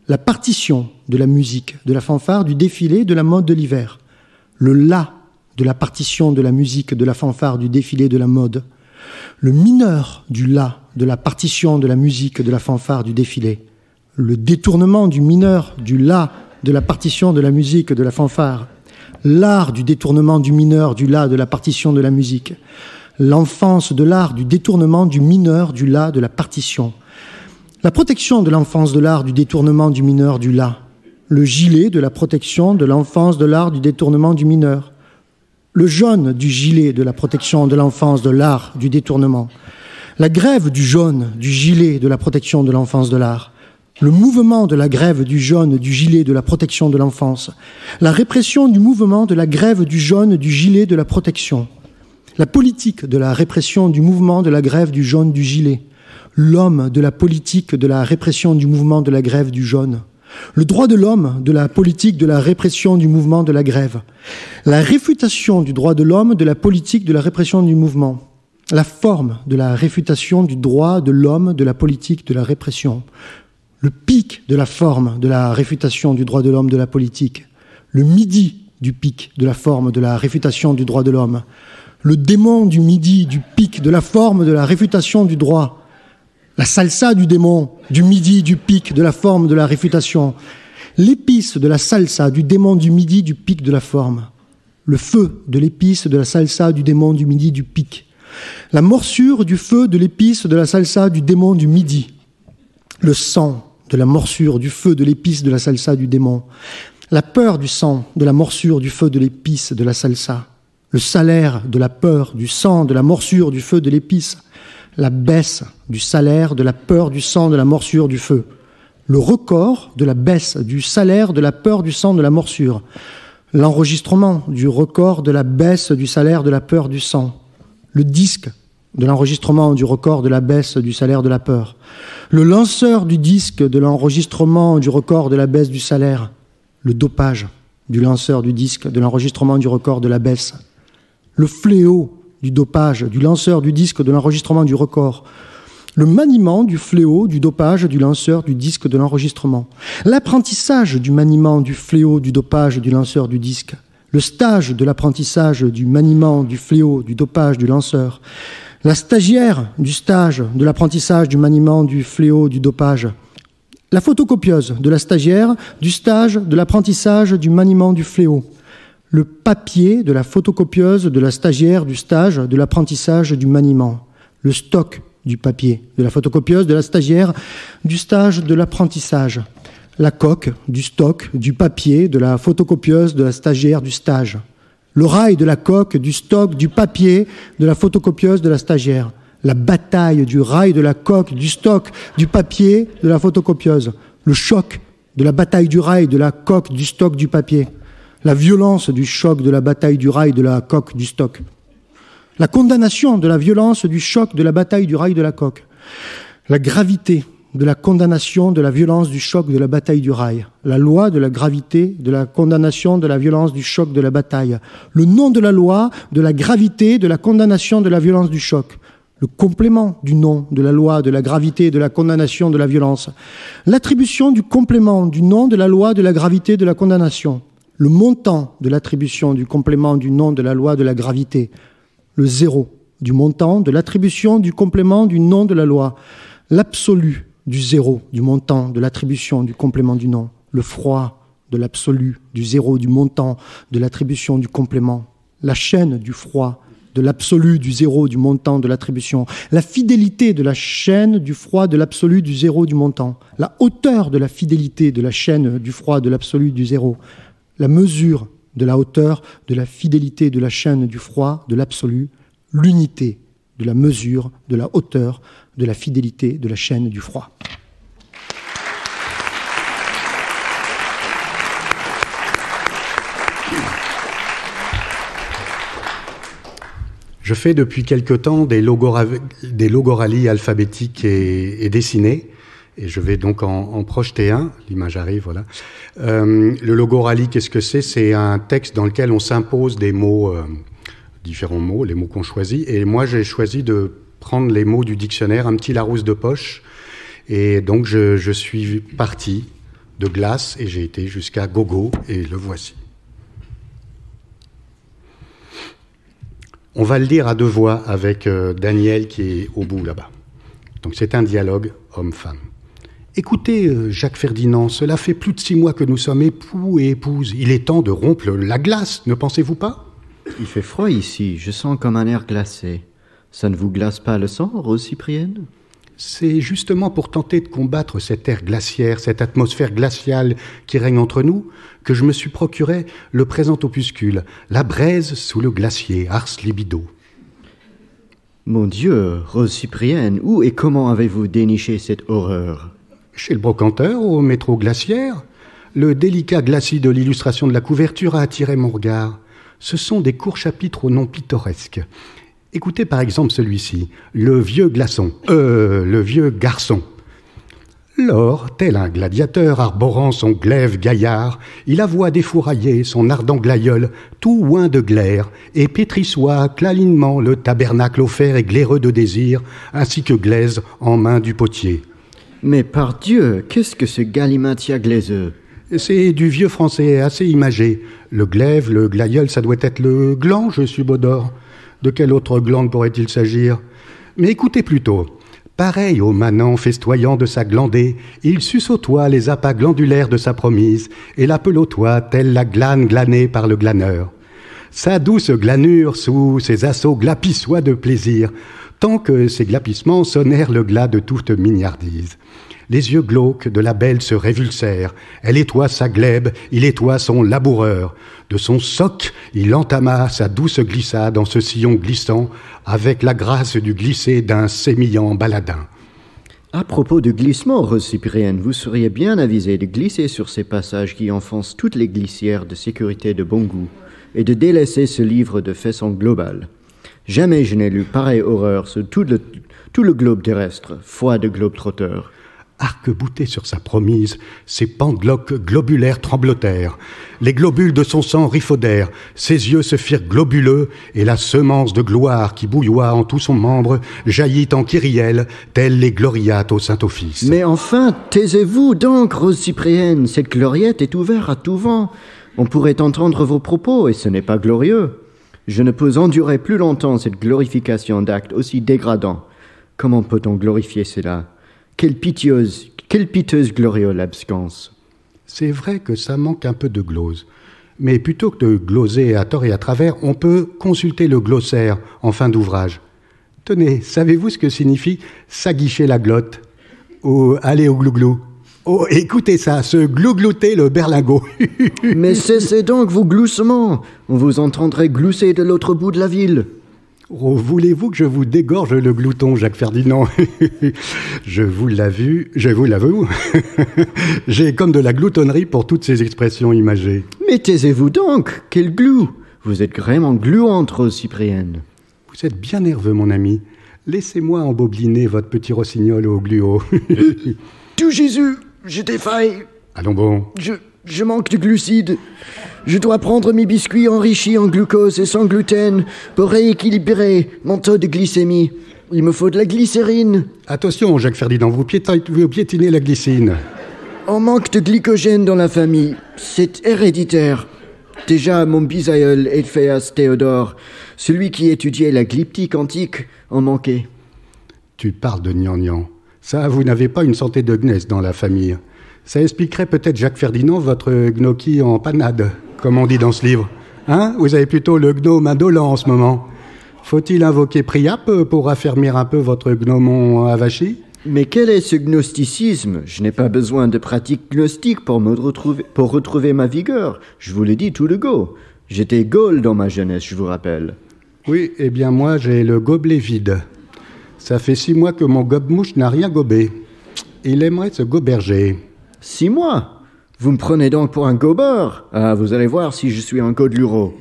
La partition de la musique de la fanfare du défilé de la mode de l'hiver. Le la de la partition de la musique de la fanfare du défilé de la mode. Le mineur du la de la partition de la musique de la fanfare du défilé. Le détournement du mineur du la de la partition de la musique de la fanfare. L'art du détournement du mineur du la de la partition de la musique. L'enfance de l'art du détournement du mineur du la de la partition. La protection de l'enfance de l'art du détournement du mineur du la. Le gilet de la protection de l'enfance de l'art du détournement du mineur. Le jaune du gilet de la protection de l'enfance de l'art du détournement. La grève du jaune du gilet de la protection de l'enfance de l'art. Le mouvement de la grève du jaune du gilet de la protection de l'enfance. La répression du mouvement de la grève du jaune du gilet de la protection. La politique de la répression du mouvement de la grève du jaune du gilet. L'homme de la politique de la répression du mouvement de la grève du jaune. Le droit de l'homme de la politique de la répression du mouvement de la grève. La réfutation du droit de l'homme de la politique de la répression du mouvement. La forme de la réfutation du droit de l'homme de la politique de la répression. Le pic de la forme de la réfutation du droit de l'homme de la politique. Le midi du pic de la forme de la réfutation du droit de l'homme. Le démon du midi du pic de la forme de la réfutation du droit. La salsa du démon, du midi, du pic, de la forme, de la réfutation. L'épice de la salsa, du démon, du midi, du pic, de la forme. Le feu de l'épice de la salsa, du démon, du midi, du pic. La morsure du feu de l'épice de la salsa, du démon, du midi. Le sang de la morsure du feu de l'épice de la salsa, du démon. La peur du sang de la morsure du feu de l'épice de la salsa. Le salaire de la peur du sang de la morsure du feu de l'épice. La baisse du salaire de la peur du sang de la morsure du feu. Le record de la baisse du salaire de la peur du sang de la morsure. l'enregistrement du record de la baisse du salaire de la peur du sang, le disque de l'enregistrement du record de la baisse du salaire de la peur, le lanceur du disque de l'enregistrement du record de la baisse du salaire, le dopage du lanceur du disque de l'enregistrement du record de la baisse, le fléau du dopage du lanceur du disque de l'enregistrement du record, le maniement du fléau du dopage du lanceur du disque de l'enregistrement, l'apprentissage du maniement du fléau du dopage du lanceur du disque, le stage de l'apprentissage du maniement du fléau du dopage du lanceur, la stagiaire du stage de l'apprentissage du maniement du fléau du dopage, la photocopieuse de la stagiaire du stage de l'apprentissage du maniement du fléau, le papier de la photocopieuse de la stagiaire du stage de l'apprentissage du maniement, le stock du papier de la photocopieuse de la stagiaire du stage de l'apprentissage, la coque du stock du papier de la photocopieuse de la stagiaire du stage, le rail de la coque du stock du papier de la photocopieuse de la stagiaire, la bataille du rail de la coque du stock du papier de la photocopieuse, le choc de la bataille du rail de la coque du stock du papier, la violence du choc de la bataille du rail de la coque du stock, la condamnation de la violence du choc de la bataille du rail de la coque, la gravité de la condamnation de la violence du choc de la bataille du rail, la loi de la gravité de la condamnation de la violence du choc de la bataille, le nom de la loi de la gravité de la condamnation de la violence du choc, le complément du nom de la loi de la gravité de la condamnation de la violence, l'attribution du complément du nom de la loi de la gravité de la condamnation, le montant de l'attribution du complément du nom de la loi de la gravité, le zéro du montant de l'attribution du complément du nom de la loi, l'absolu du zéro du montant de l'attribution du complément du nom, le froid de l'absolu du zéro du montant de l'attribution du complément, la chaîne du froid de l'absolu du zéro du montant de l'attribution, la fidélité de la chaîne du froid de l'absolu du zéro du montant, la hauteur de la fidélité de la chaîne du froid de l'absolu du zéro, la mesure de la hauteur de la fidélité de la chaîne du froid de l'absolu, l'unité de la mesure de la hauteur de la fidélité de la chaîne du froid. Je fais depuis quelque temps des logoralies alphabétiques et dessinées, et je vais donc en projeter un. L'image arrive, voilà. Le logoralie, qu'est-ce que c'est? C'est un texte dans lequel on s'impose des mots, différents mots, les mots qu'on choisit, et moi j'ai choisi de prendre les mots du dictionnaire, un petit Larousse de poche, et donc je suis parti de glace et j'ai été jusqu'à gogo, et le voici. On va le lire à deux voix avec Daniel qui est au bout là-bas. Donc c'est un dialogue homme-femme. Écoutez, Jacques Ferdinand, cela fait plus de 6 mois que nous sommes époux et épouses. Il est temps de rompre la glace, ne pensez-vous pas? Il fait froid ici, je sens comme un air glacé. Ça ne vous glace pas le sang, Rose Cyprienne? C'est justement pour tenter de combattre cet air glaciaire, cette atmosphère glaciale qui règne entre nous, que je me suis procuré le présent opuscule, La braise sous le glacier, Ars Libido. Mon Dieu, Rose Cyprienne, où et comment avez-vous déniché cette horreur? Chez le brocanteur, au métro Glaciaire. Le délicat glacis de l'illustration de la couverture a attiré mon regard. Ce sont des courts chapitres au nom pittoresque. Écoutez par exemple celui-ci, le vieux garçon. Lors, tel un gladiateur arborant son glaive gaillard, il avoua défourailler son ardent glaïeul, tout oint de glaire, et pétrissoit clalinement le tabernacle offert et glaireux de désir, ainsi que glaise en main du potier. Mais par Dieu, qu'est-ce que ce galimatia glaiseux? C'est du vieux français assez imagé. Le glaive, le glaïeul, ça doit être le gland, je subodore. De quelle autre glande pourrait-il s'agir? Mais écoutez plutôt. Pareil au manant festoyant de sa glandée, il suce au toit les appâts glandulaires de sa promise, et l'appelle au toit telle la glane glanée par le glaneur. Sa douce glanure sous ses assauts glapissoit de plaisir, tant que ses glapissements sonnèrent le glas de toute mignardise. Les yeux glauques de la belle se révulsèrent. Elle étoie sa glèbe, il étoie son laboureur. De son soc, il entama sa douce glissade en ce sillon glissant, avec la grâce du glisser d'un sémillant baladin. À propos de glissement, Rose Cyprienne, vous seriez bien avisé de glisser sur ces passages qui enfoncent toutes les glissières de sécurité de bon goût et de délaisser ce livre de façon globale. Jamais je n'ai lu pareille horreur sur tout le globe terrestre, foi de globe-trotteur. Arc-bouté sur sa promise, ses pendeloques globulaires tremblotèrent. Les globules de son sang riffaudèrent, ses yeux se firent globuleux, et la semence de gloire qui bouilloie en tout son membre jaillit en kyrielle, telles les gloriates au Saint-Office. Mais enfin, taisez-vous donc, Rose Cyprienne, cette gloriette est ouverte à tout vent. On pourrait entendre vos propos, et ce n'est pas glorieux. Je ne peux endurer plus longtemps cette glorification d'actes aussi dégradants. Comment peut-on glorifier cela ? Quelle piteuse glorieuse abscence. C'est vrai que ça manque un peu de glose. Mais plutôt que de gloser à tort et à travers, on peut consulter le glossaire en fin d'ouvrage. Tenez, savez-vous ce que signifie s'aguicher la glotte ou aller au glouglou? Oh, écoutez ça, se glouglouter le berlingot. Mais cessez donc vos gloussements. On vous entendrait glousser de l'autre bout de la ville. Oh, voulez-vous que je vous dégorge le glouton, Jacques Ferdinand? Je vous l'avoue. J'ai comme de la gloutonnerie pour toutes ces expressions imagées. Mais taisez-vous donc, quel glou! Vous êtes vraiment gluante, Rose Cyprienne. Vous êtes bien nerveux, mon ami. Laissez-moi embobiner votre petit rossignol au gluot. Tout Jésus, je défaille. Allons bon. Je manque de glucides. Je dois prendre mes biscuits enrichis en glucose et sans gluten pour rééquilibrer mon taux de glycémie. Il me faut de la glycérine. Attention, Jacques Ferdinand, vous piétinez la glycine. On manque de glycogène dans la famille. C'est héréditaire. Déjà, mon bisaïeul, Elphéas Théodore, celui qui étudiait la glyptique antique, en manquait. Tu parles de gnangnan. Ça, vous n'avez pas une santé de gnesse dans la famille. Ça expliquerait peut-être, Jacques Ferdinand, votre gnocchi en panade, comme on dit dans ce livre. Hein? Vous avez plutôt le gnome indolent en ce moment. Faut-il invoquer Priape pour raffermir un peu votre gnomon avachi? Mais quel est ce gnosticisme? Je n'ai pas besoin de pratique gnostique pour retrouver ma vigueur. Je vous l'ai dit tout le go. J'étais Gaule dans ma jeunesse, je vous rappelle. Oui, eh bien moi, j'ai le gobelet vide. Ça fait 6 mois que mon gobe-mouche n'a rien gobé. Il aimerait se goberger. 6 mois? Vous me prenez donc pour un gobeur? Ah, vous allez voir si je suis un godeluro.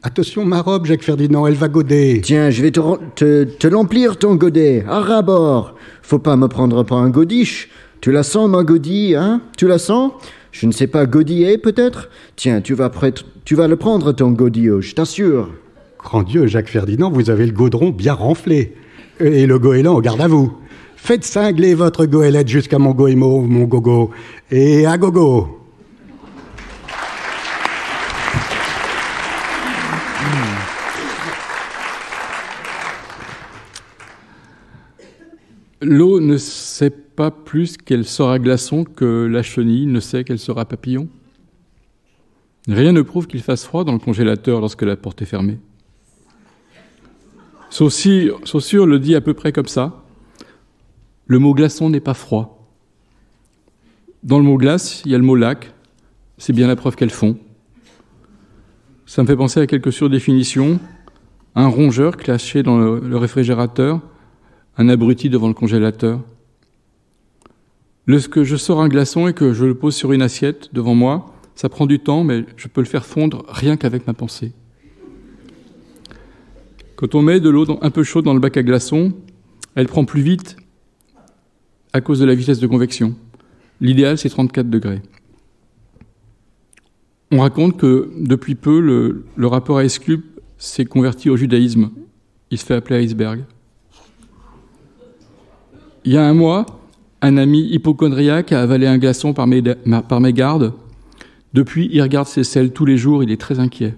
Attention, ma robe, Jacques Ferdinand, elle va goder. Tiens, je vais te l'emplir, ton godet. À rabord. Faut pas me prendre pour un godiche. Tu la sens, ma godille, hein? Tu la sens? Je ne sais pas, godiller, peut-être? Tiens, tu vas le prendre, ton godillot, je t'assure. Grand Dieu, Jacques Ferdinand, vous avez le gaudron bien renflé. Et le goéland, garde à vous. Faites cingler votre goélette jusqu'à mon goémo, mon gogo. Et à gogo. L'eau ne sait pas plus qu'elle sera glaçon que la chenille ne sait qu'elle sera papillon. Rien ne prouve qu'il fasse froid dans le congélateur lorsque la porte est fermée. Saussure le dit à peu près comme ça. Le mot glaçon n'est pas froid. Dans le mot glace, il y a le mot lac. C'est bien la preuve qu'elles fond. Ça me fait penser à quelques surdéfinitions. Un rongeur caché dans le réfrigérateur, un abruti devant le congélateur. Lorsque je sors un glaçon et que je le pose sur une assiette devant moi, ça prend du temps, mais je peux le faire fondre rien qu'avec ma pensée. Quand on met de l'eau un peu chaude dans le bac à glaçons, elle prend plus vite à cause de la vitesse de convection. L'idéal, c'est 34 degrés. On raconte que depuis peu, le rappeur à Esclupe s'est converti au judaïsme. Il se fait appeler Iceberg. Il y a un mois, un ami hypocondriaque a avalé un glaçon par mégarde. Depuis, il regarde ses selles tous les jours, il est très inquiet.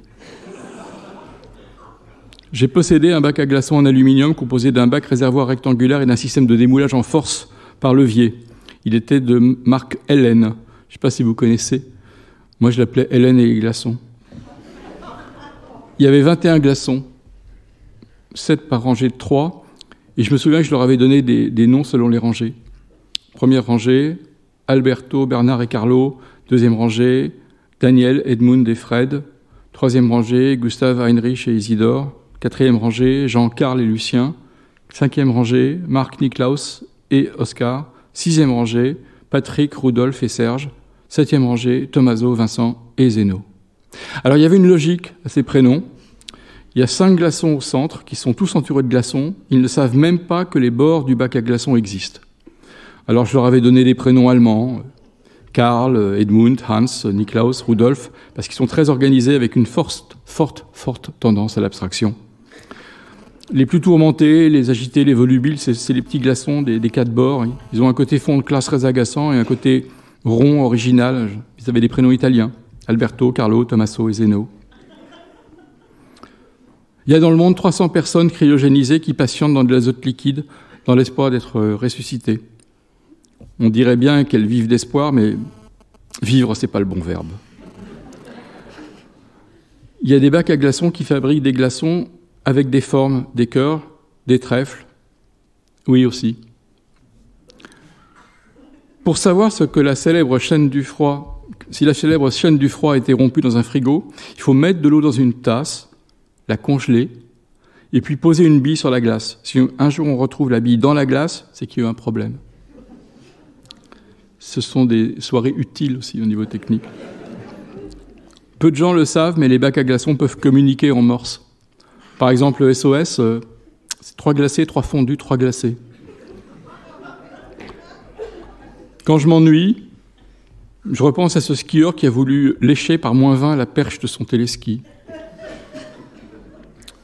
J'ai possédé un bac à glaçons en aluminium composé d'un bac réservoir rectangulaire et d'un système de démoulage en force par levier. Il était de marque Hélène. Je ne sais pas si vous connaissez. Moi, je l'appelais Hélène et les glaçons. Il y avait 21 glaçons, 7 par rangée de 3. Et je me souviens que je leur avais donné des noms selon les rangées. Première rangée, Alberto, Bernard et Carlo. Deuxième rangée, Daniel, Edmund et Fred. Troisième rangée, Gustave, Heinrich et Isidore. Quatrième rangée, Jean, Karl et Lucien. Cinquième rangée, Marc, Niklaus et Oscar. 6e rangée, Patrick, Rudolf et Serge. 7e rangée, Tommaso, Vincent et Zeno. Alors il y avait une logique à ces prénoms. Il y a 5 glaçons au centre qui sont tous entourés de glaçons. Ils ne savent même pas que les bords du bac à glaçons existent. Alors je leur avais donné des prénoms allemands, Karl, Edmund, Hans, Niklaus, Rudolf, parce qu'ils sont très organisés avec une forte tendance à l'abstraction. Les plus tourmentés, les agités, les volubiles, c'est les petits glaçons des 4 bords. Ils ont un côté fond de classe très agaçant et un côté rond, original. Ils avaient des prénoms italiens, Alberto, Carlo, Tommaso et Zeno. Il y a dans le monde 300 personnes cryogénisées qui patientent dans de l'azote liquide dans l'espoir d'être ressuscitées. On dirait bien qu'elles vivent d'espoir, mais vivre, c'est pas le bon verbe. Il y a des bacs à glaçons qui fabriquent des glaçons avec des formes, des cœurs, des trèfles. Oui, aussi. Pour savoir ce que la célèbre chaîne du froid, si la célèbre chaîne du froid a été rompue dans un frigo, il faut mettre de l'eau dans une tasse, la congeler, et puis poser une bille sur la glace. Si un jour on retrouve la bille dans la glace, c'est qu'il y a eu un problème. Ce sont des soirées utiles aussi au niveau technique. Peu de gens le savent, mais les bacs à glaçons peuvent communiquer en morse. Par exemple, le SOS, c'est 3 glacés, 3 fondus, 3 glacés. Quand je m'ennuie, je repense à ce skieur qui a voulu lécher par -20 la perche de son téléski.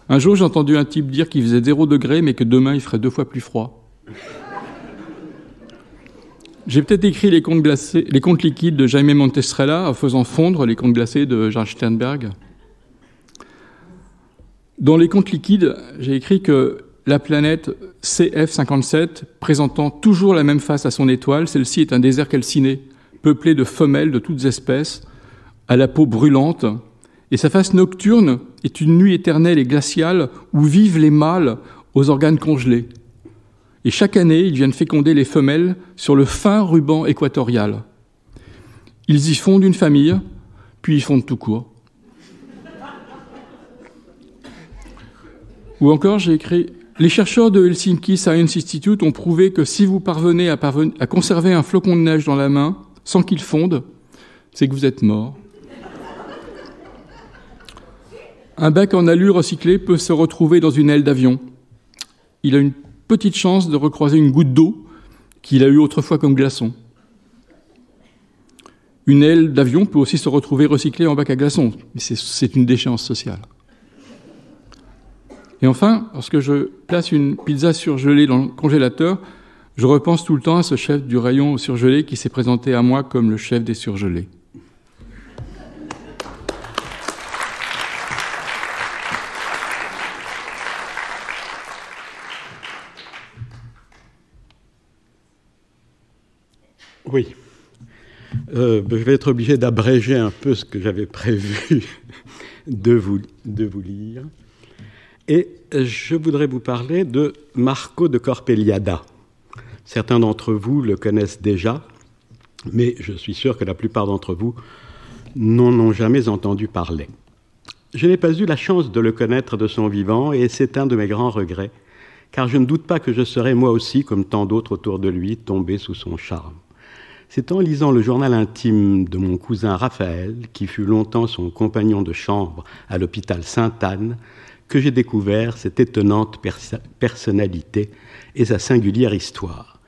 Un jour, j'ai entendu un type dire qu'il faisait 0 degré, mais que demain, il ferait 2 fois plus froid. J'ai peut-être écrit les contes liquides de Jaime Montestrella en faisant fondre les contes glacés de George Sternberg. Dans les contes liquides, j'ai écrit que la planète CF57, présentant toujours la même face à son étoile, celle-ci est un désert calciné, peuplé de femelles de toutes espèces, à la peau brûlante, et sa face nocturne est une nuit éternelle et glaciale où vivent les mâles aux organes congelés. Et chaque année, ils viennent féconder les femelles sur le fin ruban équatorial. Ils y fondent une famille, puis ils fondent tout court. Ou encore, j'ai écrit « Les chercheurs de Helsinki Science Institute ont prouvé que si vous parvenez à conserver un flocon de neige dans la main sans qu'il fonde, c'est que vous êtes mort. » Un bac en alu recyclé peut se retrouver dans une aile d'avion. Il a une petite chance de recroiser une goutte d'eau qu'il a eue autrefois comme glaçon. Une aile d'avion peut aussi se retrouver recyclée en bac à glaçons, mais c'est une déchéance sociale. Et enfin, lorsque je place une pizza surgelée dans le congélateur, je repense tout le temps à ce chef du rayon surgelé qui s'est présenté à moi comme le chef des surgelés. Oui. Je vais être obligé d'abréger un peu ce que j'avais prévu de vous lire. Et je voudrais vous parler de Marco de Corpeliada. Certains d'entre vous le connaissent déjà, mais je suis sûr que la plupart d'entre vous n'en ont jamais entendu parler. Je n'ai pas eu la chance de le connaître de son vivant, et c'est un de mes grands regrets, car je ne doute pas que je serais moi aussi, comme tant d'autres autour de lui, tombé sous son charme. C'est en lisant le journal intime de mon cousin Raphaël, qui fut longtemps son compagnon de chambre à l'hôpital Sainte-Anne, que j'ai découvert cette étonnante personnalité et sa singulière histoire.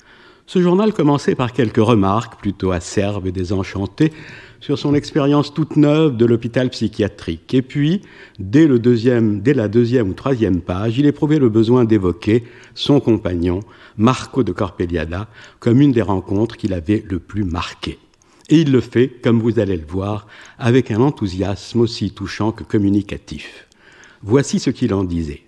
Ce journal commençait par quelques remarques plutôt acerbes et désenchantées sur son expérience toute neuve de l'hôpital psychiatrique. Et puis, dès la deuxième ou troisième page, il éprouvait le besoin d'évoquer son compagnon, Marco de Corpeliada, comme une des rencontres qu'il avait le plus marquées. Et il le fait, comme vous allez le voir, avec un enthousiasme aussi touchant que communicatif. Voici ce qu'il en disait.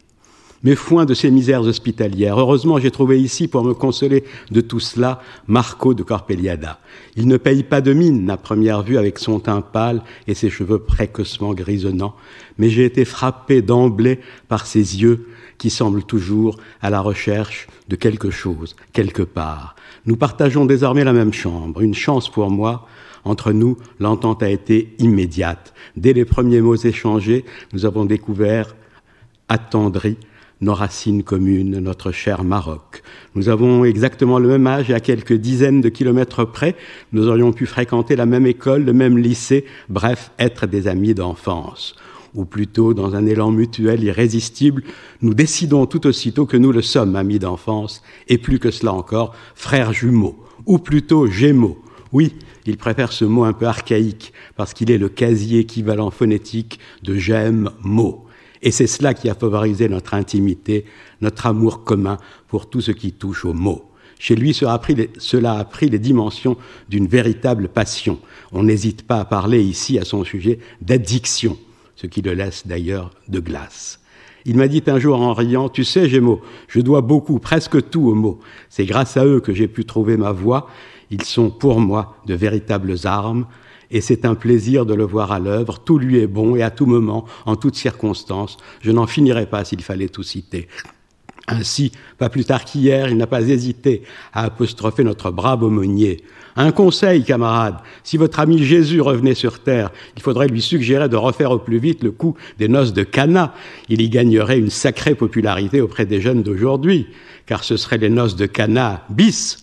Mais foin de ces misères hospitalières, heureusement j'ai trouvé ici pour me consoler de tout cela Marco de Corpeliada. Il ne paye pas de mine à première vue avec son teint pâle et ses cheveux précocement grisonnants, mais j'ai été frappé d'emblée par ses yeux qui semblent toujours à la recherche de quelque chose, quelque part. Nous partageons désormais la même chambre, une chance pour moi. Entre nous, l'entente a été immédiate. Dès les premiers mots échangés, nous avons découvert, attendris, nos racines communes, notre cher Maroc. Nous avons exactement le même âge et à quelques dizaines de kilomètres près, nous aurions pu fréquenter la même école, le même lycée, bref, être des amis d'enfance. Ou plutôt, dans un élan mutuel irrésistible, nous décidons tout aussitôt que nous le sommes, amis d'enfance, et plus que cela encore, frères jumeaux, ou plutôt gémeaux. Oui, il préfère ce mot un peu archaïque, parce qu'il est le quasi-équivalent phonétique de j'aime mot. Et c'est cela qui a favorisé notre intimité, notre amour commun pour tout ce qui touche aux mots. Chez lui, cela a pris les dimensions d'une véritable passion. On n'hésite pas à parler ici, à son sujet, d'addiction, ce qui le laisse d'ailleurs de glace. Il m'a dit un jour en riant, « Tu sais, Gémeaux, je dois beaucoup, presque tout aux mots. C'est grâce à eux que j'ai pu trouver ma voie. Ils sont pour moi de véritables armes. » Et c'est un plaisir de le voir à l'œuvre. Tout lui est bon et à tout moment, en toutes circonstances. Je n'en finirai pas s'il fallait tout citer. Ainsi, pas plus tard qu'hier, il n'a pas hésité à apostropher notre brave aumônier. Un conseil, camarade, si votre ami Jésus revenait sur terre, il faudrait lui suggérer de refaire au plus vite le coup des noces de Cana. Il y gagnerait une sacrée popularité auprès des jeunes d'aujourd'hui, car ce seraient les noces de Cana bis.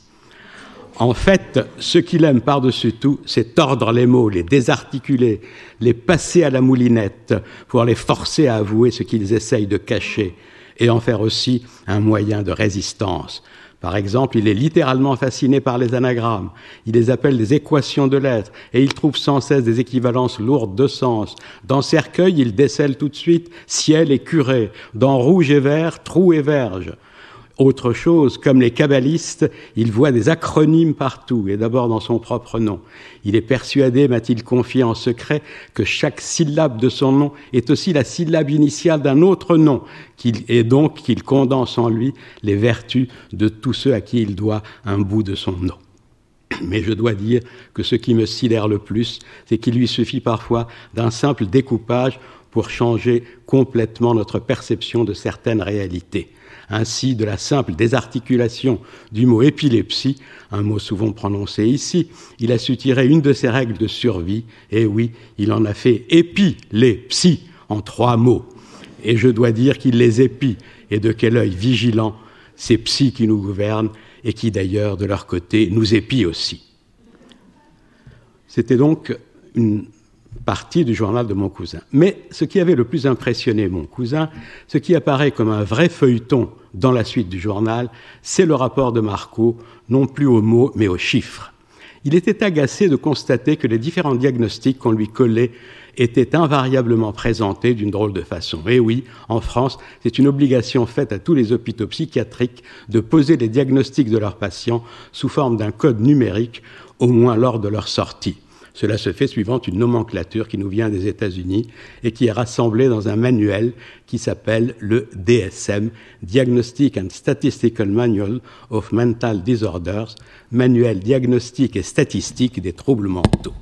En fait, ce qu'il aime par-dessus tout, c'est tordre les mots, les désarticuler, les passer à la moulinette pour les forcer à avouer ce qu'ils essayent de cacher et en faire aussi un moyen de résistance. Par exemple, il est littéralement fasciné par les anagrammes. Il les appelle des équations de lettres et il trouve sans cesse des équivalences lourdes de sens. Dans cercueil, il décèle tout de suite ciel et curé. Dans rouge et vert, trou et verge. Autre chose, comme les kabbalistes, il voit des acronymes partout, et d'abord dans son propre nom. Il est persuadé, m'a-t-il confié en secret, que chaque syllabe de son nom est aussi la syllabe initiale d'un autre nom, et donc qu'il condense en lui les vertus de tous ceux à qui il doit un bout de son nom. Mais je dois dire que ce qui me sidère le plus, c'est qu'il lui suffit parfois d'un simple découpage pour changer complètement notre perception de certaines réalités. Ainsi, de la simple désarticulation du mot épilepsie, un mot souvent prononcé ici, il a su tirer une de ses règles de survie, et oui, il en a fait épilepsie en 3 mots. Et je dois dire qu'il les épie, et de quel œil vigilant ces psys qui nous gouvernent, et qui d'ailleurs, de leur côté, nous épient aussi. C'était donc une partie du journal de mon cousin. Mais ce qui avait le plus impressionné mon cousin, ce qui apparaît comme un vrai feuilleton dans la suite du journal, c'est le rapport de Marco, non plus aux mots, mais aux chiffres. Il était agacé de constater que les différents diagnostics qu'on lui collait étaient invariablement présentés d'une drôle de façon. Et oui, en France, c'est une obligation faite à tous les hôpitaux psychiatriques de poser les diagnostics de leurs patients sous forme d'un code numérique, au moins lors de leur sortie. Cela se fait suivant une nomenclature qui nous vient des États-Unis et qui est rassemblée dans un manuel qui s'appelle le DSM, Diagnostic and Statistical Manual of Mental Disorders, manuel diagnostique et statistique des troubles mentaux.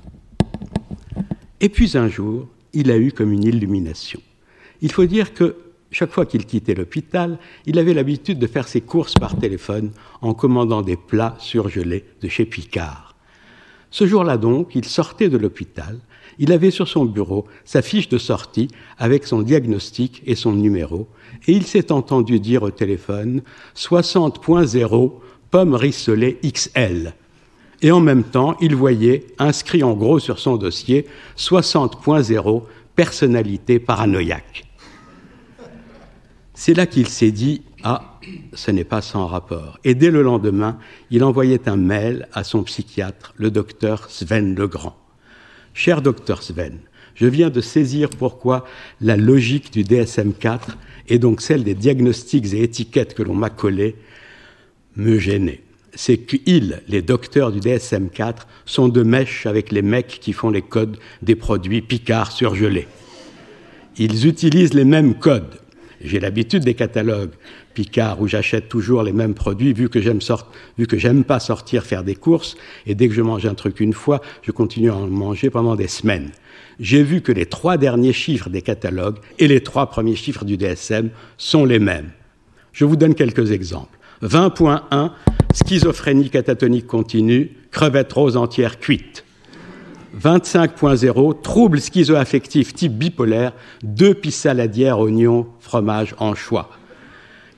Et puis un jour, il a eu comme une illumination. Il faut dire que chaque fois qu'il quittait l'hôpital, il avait l'habitude de faire ses courses par téléphone en commandant des plats surgelés de chez Picard. Ce jour-là donc, il sortait de l'hôpital, il avait sur son bureau sa fiche de sortie avec son diagnostic et son numéro, et il s'est entendu dire au téléphone « 60.0, pomme rissolée XL ». Et en même temps, il voyait, inscrit en gros sur son dossier, 60.0, personnalité paranoïaque. C'est là qu'il s'est dit « Ah, ce n'est pas sans rapport ». Et dès le lendemain, il envoyait un mail à son psychiatre, le docteur Sven Legrand. « Cher docteur Sven, je viens de saisir pourquoi la logique du DSM-4, et donc celle des diagnostics et étiquettes que l'on m'a collées, me gênait. C'est qu'ils, les docteurs du DSM-4, sont de mèche avec les mecs qui font les codes des produits Picard surgelés. Ils utilisent les mêmes codes. J'ai l'habitude des catalogues Picard où j'achète toujours les mêmes produits vu que j'aime pas sortir faire des courses et dès que je mange un truc une fois, je continue à en manger pendant des semaines. J'ai vu que les 3 derniers chiffres des catalogues et les 3 premiers chiffres du DSM sont les mêmes. Je vous donne quelques exemples. 20.1, schizophrénie catatonique continue, crevette rose entière cuite. 25.0, trouble schizoaffectif type bipolaire, 2 pissaladières, oignons, fromage, anchois.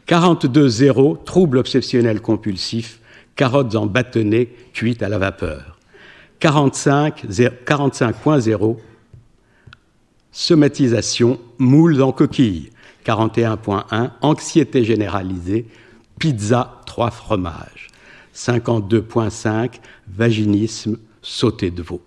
42,0, trouble obsessionnel compulsif, carottes en bâtonnet cuites à la vapeur. 45,0, somatisation, moules en coquille. 41,1, anxiété généralisée, pizza 3 fromages. 52,5, vaginisme, sauté de veau.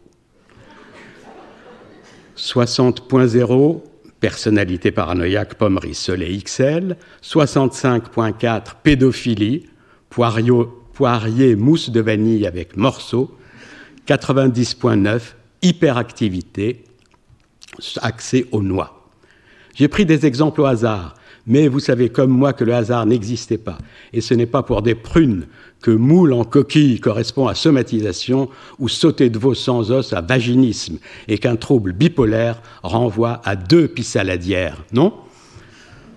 60,0, personnalité paranoïaque, pomme rissolée XL. 65,4, pédophilie, poirier mousse de vanille avec morceaux. 90,9, hyperactivité, accès aux noix. J'ai pris des exemples au hasard, mais vous savez comme moi que le hasard n'existait pas. Et ce n'est pas pour des prunes que moule en coquille correspond à somatisation ou sauté de veau sans os à vaginisme et qu'un trouble bipolaire renvoie à 2 pissaladières, non?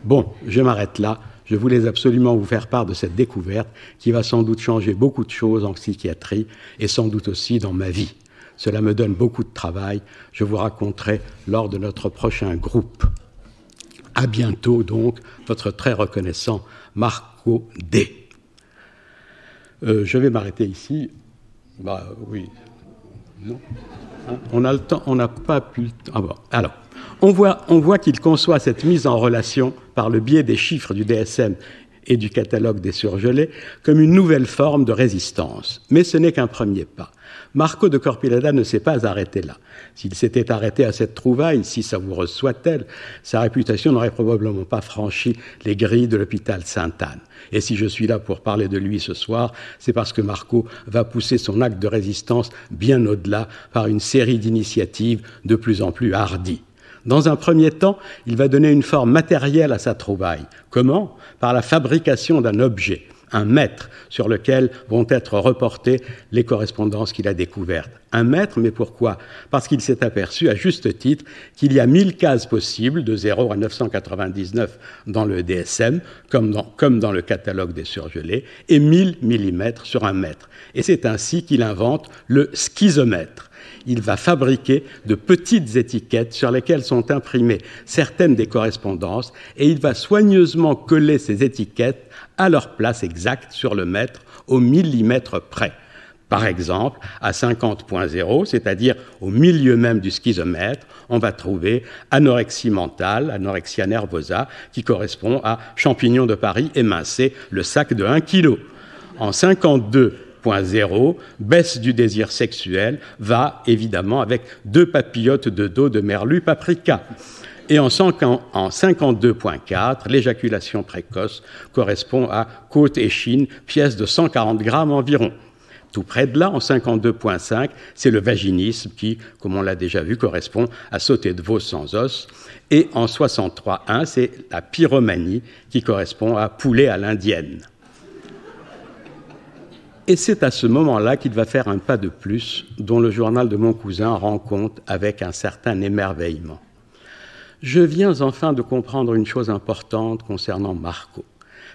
Bon, je m'arrête là. Je voulais absolument vous faire part de cette découverte qui va sans doute changer beaucoup de choses en psychiatrie et sans doute aussi dans ma vie. Cela me donne beaucoup de travail. Je vous raconterai lors de notre prochain groupe. À bientôt donc, votre très reconnaissant Marco D. Je vais m'arrêter ici. Bah oui. Non. Hein, on a le temps, on n'a pas pu le temps. Ah bon. Alors, on voit qu'il conçoit cette mise en relation par le biais des chiffres du DSM et du catalogue des surgelés comme une nouvelle forme de résistance. Mais ce n'est qu'un premier pas. Marco de Corpilada ne s'est pas arrêté là. S'il s'était arrêté à cette trouvaille, si savoureuse soit-elle, sa réputation n'aurait probablement pas franchi les grilles de l'hôpital Sainte-Anne. Et si je suis là pour parler de lui ce soir, c'est parce que Marco va pousser son acte de résistance bien au-delà par une série d'initiatives de plus en plus hardies. Dans un premier temps, il va donner une forme matérielle à sa trouvaille. Comment? Par la fabrication d'un objet, un mètre sur lequel vont être reportées les correspondances qu'il a découvertes. Un mètre, mais pourquoi? Parce qu'il s'est aperçu, à juste titre, qu'il y a 1000 cases possibles, de 0 à 999 dans le DSM, comme dans le catalogue des surgelés, et 1000 millimètres sur un mètre. Et c'est ainsi qu'il invente le schizomètre. Il va fabriquer de petites étiquettes sur lesquelles sont imprimées certaines des correspondances et il va soigneusement coller ces étiquettes à leur place exacte sur le mètre au millimètre près. Par exemple, à 50,0, c'est-à-dire au milieu même du schizomètre, on va trouver anorexie mentale, anorexia nervosa, qui correspond à champignon de Paris émincé, le sac de 1 kg. En 52,0, baisse du désir sexuel va évidemment avec 2 papillotes de dos de merlu paprika. Et en 52,4, l'éjaculation précoce correspond à côte échine, pièce de 140 grammes environ. Tout près de là, en 52,5, c'est le vaginisme qui, comme on l'a déjà vu, correspond à sauté de veau sans os. Et en 63,1, c'est la pyromanie qui correspond à poulet à l'indienne. Et c'est à ce moment-là qu'il va faire un pas de plus, dont le journal de mon cousin rend compte avec un certain émerveillement. Je viens enfin de comprendre une chose importante concernant Marco.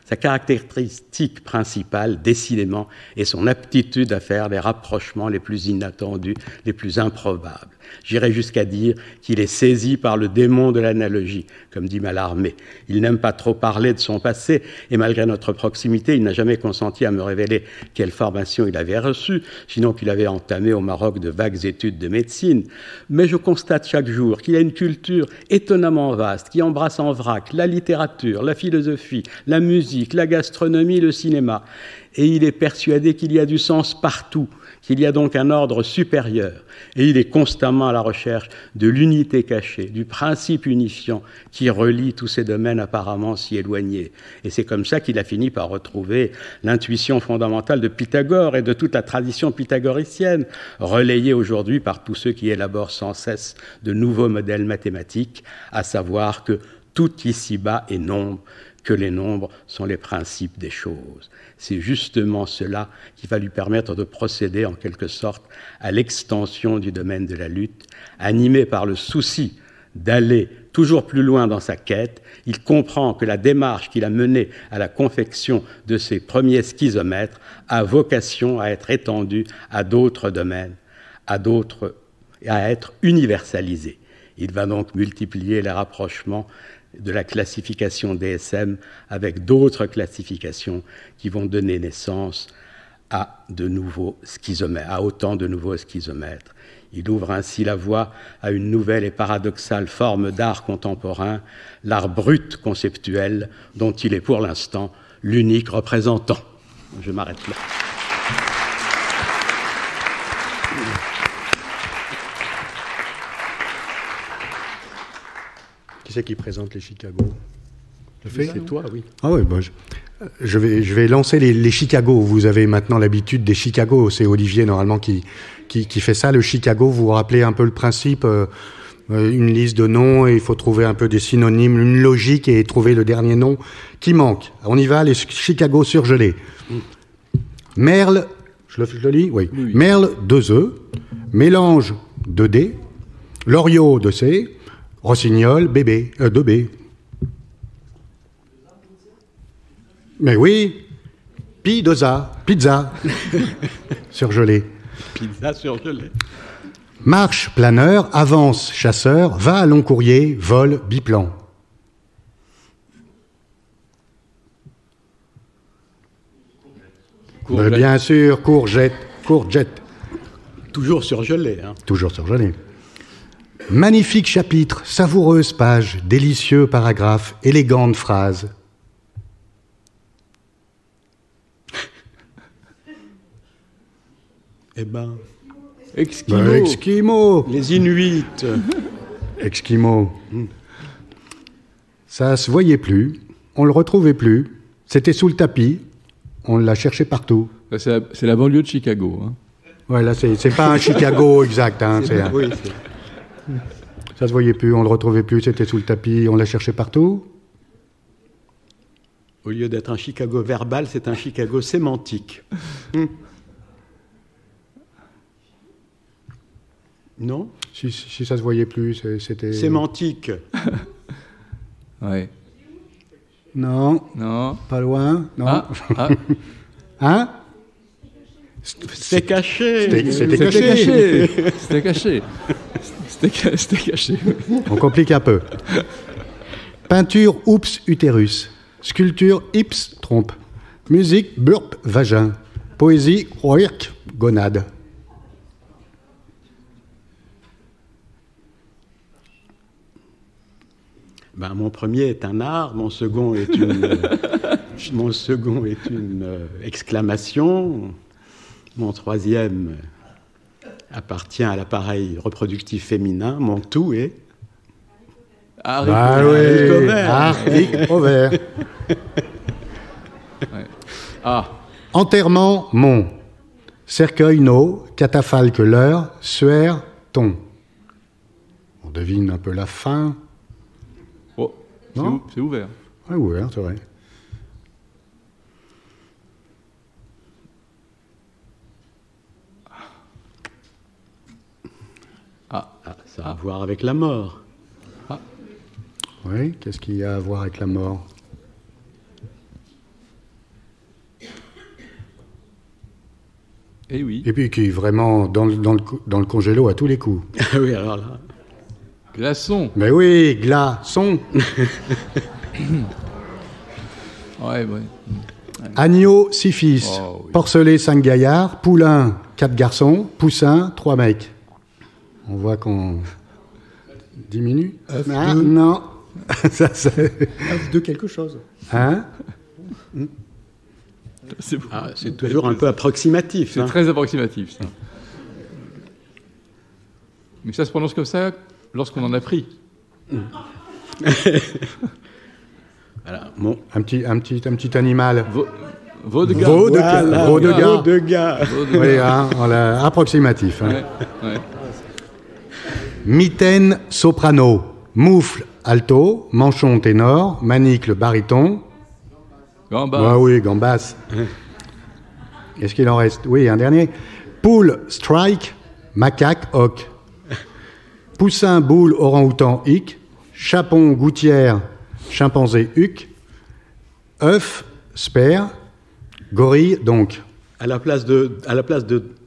Sa caractéristique principale, décidément, est son aptitude à faire les rapprochements les plus inattendus, les plus improbables. J'irais jusqu'à dire qu'il est saisi par le démon de l'analogie, comme dit Mallarmé. Il n'aime pas trop parler de son passé, et malgré notre proximité, il n'a jamais consenti à me révéler quelle formation il avait reçue, sinon qu'il avait entamé au Maroc de vagues études de médecine. Mais je constate chaque jour qu'il a une culture étonnamment vaste, qui embrasse en vrac la littérature, la philosophie, la musique, la gastronomie, le cinéma. Et il est persuadé qu'il y a du sens partout, qu'il y a donc un ordre supérieur. Et il est constamment à la recherche de l'unité cachée, du principe unifiant qui relie tous ces domaines apparemment si éloignés. Et c'est comme ça qu'il a fini par retrouver l'intuition fondamentale de Pythagore et de toute la tradition pythagoricienne, relayée aujourd'hui par tous ceux qui élaborent sans cesse de nouveaux modèles mathématiques, à savoir que tout ici-bas est nombre, que les nombres sont les principes des choses. C'est justement cela qui va lui permettre de procéder en quelque sorte à l'extension du domaine de la lutte. Animé par le souci d'aller toujours plus loin dans sa quête, il comprend que la démarche qu'il a menée à la confection de ses premiers schizomètres a vocation à être étendue à d'autres domaines, à être universalisée. Il va donc multiplier les rapprochements de la classification DSM avec d'autres classifications qui vont donner naissance à autant de nouveaux schizomètres. Il ouvre ainsi la voie à une nouvelle et paradoxale forme d'art contemporain, l'art brut conceptuel, dont il est pour l'instant l'unique représentant. Je m'arrête là. Qui c'est qui présente les Chicago? C'est toi, oui. Ah oui, bah, je vais lancer les Chicago. Vous avez maintenant l'habitude des Chicago. C'est Olivier, normalement, qui fait ça. Le Chicago, vous vous rappelez un peu le principe, une liste de noms, et il faut trouver un peu des synonymes, une logique, et trouver le dernier nom qui manque. On y va, les Chicago surgelés. Merle, je le lis? Oui. Merle, 2 E. Mélange, 2 D. Loriot, 2 C. Rossignol, 2 B. Mais oui, pizza surgelé. Pizza surgelée. Marche, planeur, avance, chasseur, va à long courrier, vol, biplan. Bien sûr, courgette. Toujours surgelé. Hein. Toujours surgelé. Magnifique chapitre, savoureuse page, délicieux paragraphe, élégante phrase. Eh ben... Esquimaux. Les Inuits. Esquimaux. Ça se voyait plus, on le retrouvait plus, c'était sous le tapis, on l'a cherché partout. C'est la banlieue de Chicago. Hein. Ouais, là, c'est pas un Chicago exact. Hein, Oui, ça se voyait plus, on le retrouvait plus, c'était sous le tapis, on l'a cherché partout. Au lieu d'être un Chicago verbal, c'est un Chicago sémantique. Non? Si ça se voyait plus, c'était... Sémantique. Ouais. Non. Pas loin. Non. Hein? C'était caché. C'était caché. On complique un peu. Peinture, oups, utérus. Sculpture, ips, trompe. Musique, burp, vagin. Poésie, oirk, gonade. Ben, mon premier est un art, mon second est une exclamation, mon troisième appartient à l'appareil reproductif féminin, mon tout est... Haricot vert. Enterrement, mon. Cercueil, no. Catafalque, leur. Suaire, ton. On devine un peu la fin. Oh, c'est ouvert. Oui, ouvert, c'est vrai. Ça a à voir avec la mort. Oui, qu'est-ce qu'il y a à voir avec la mort? Eh oui. Et puis qui est vraiment dans le congélo à tous les coups. Oui, alors là... Glaçon. Mais oui, glaçon. Ouais. Agneau, 6 fils. Oh, oui. Porcelet, 5 gaillards. Poulain, 4 garçons. Poussin, 3 mecs. On voit qu'on diminue. Non. Ça, de quelque chose. Hein? C'est toujours un peu approximatif. C'est très approximatif, ça. Mais ça se prononce comme ça lorsqu'on en a pris. Voilà, bon. Un petit animal. Veau de gars. Veau de gars. Oui, hein, voilà, approximatif. Hein. Ouais. Mitaine, soprano. Moufle, alto. Manchon, ténor. Manicle, baryton. Gambas. Oui, gambas. Est-ce qu'il en reste? Oui, un dernier. Poule, strike. Macaque, hoc. Poussin, boule, orang-outan, hic. Chapon, gouttière, chimpanzé, huc. œuf, sper. Gorille, donc. À la place de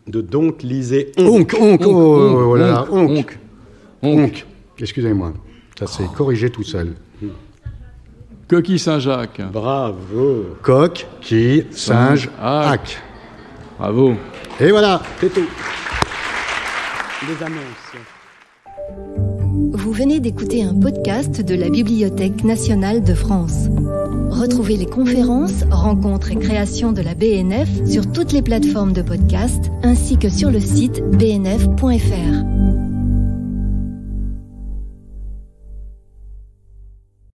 donc, lisez onc. Onc. Onc. Excusez-moi, ça s'est corrigé tout seul. Coquille Saint-Jacques. Bravo. Coq, qui, singe, hack. Bravo. Et voilà. C'est tout. Les annonces. Vous venez d'écouter un podcast de la Bibliothèque nationale de France. Retrouvez les conférences, rencontres et créations de la BNF sur toutes les plateformes de podcast ainsi que sur le site bnf.fr.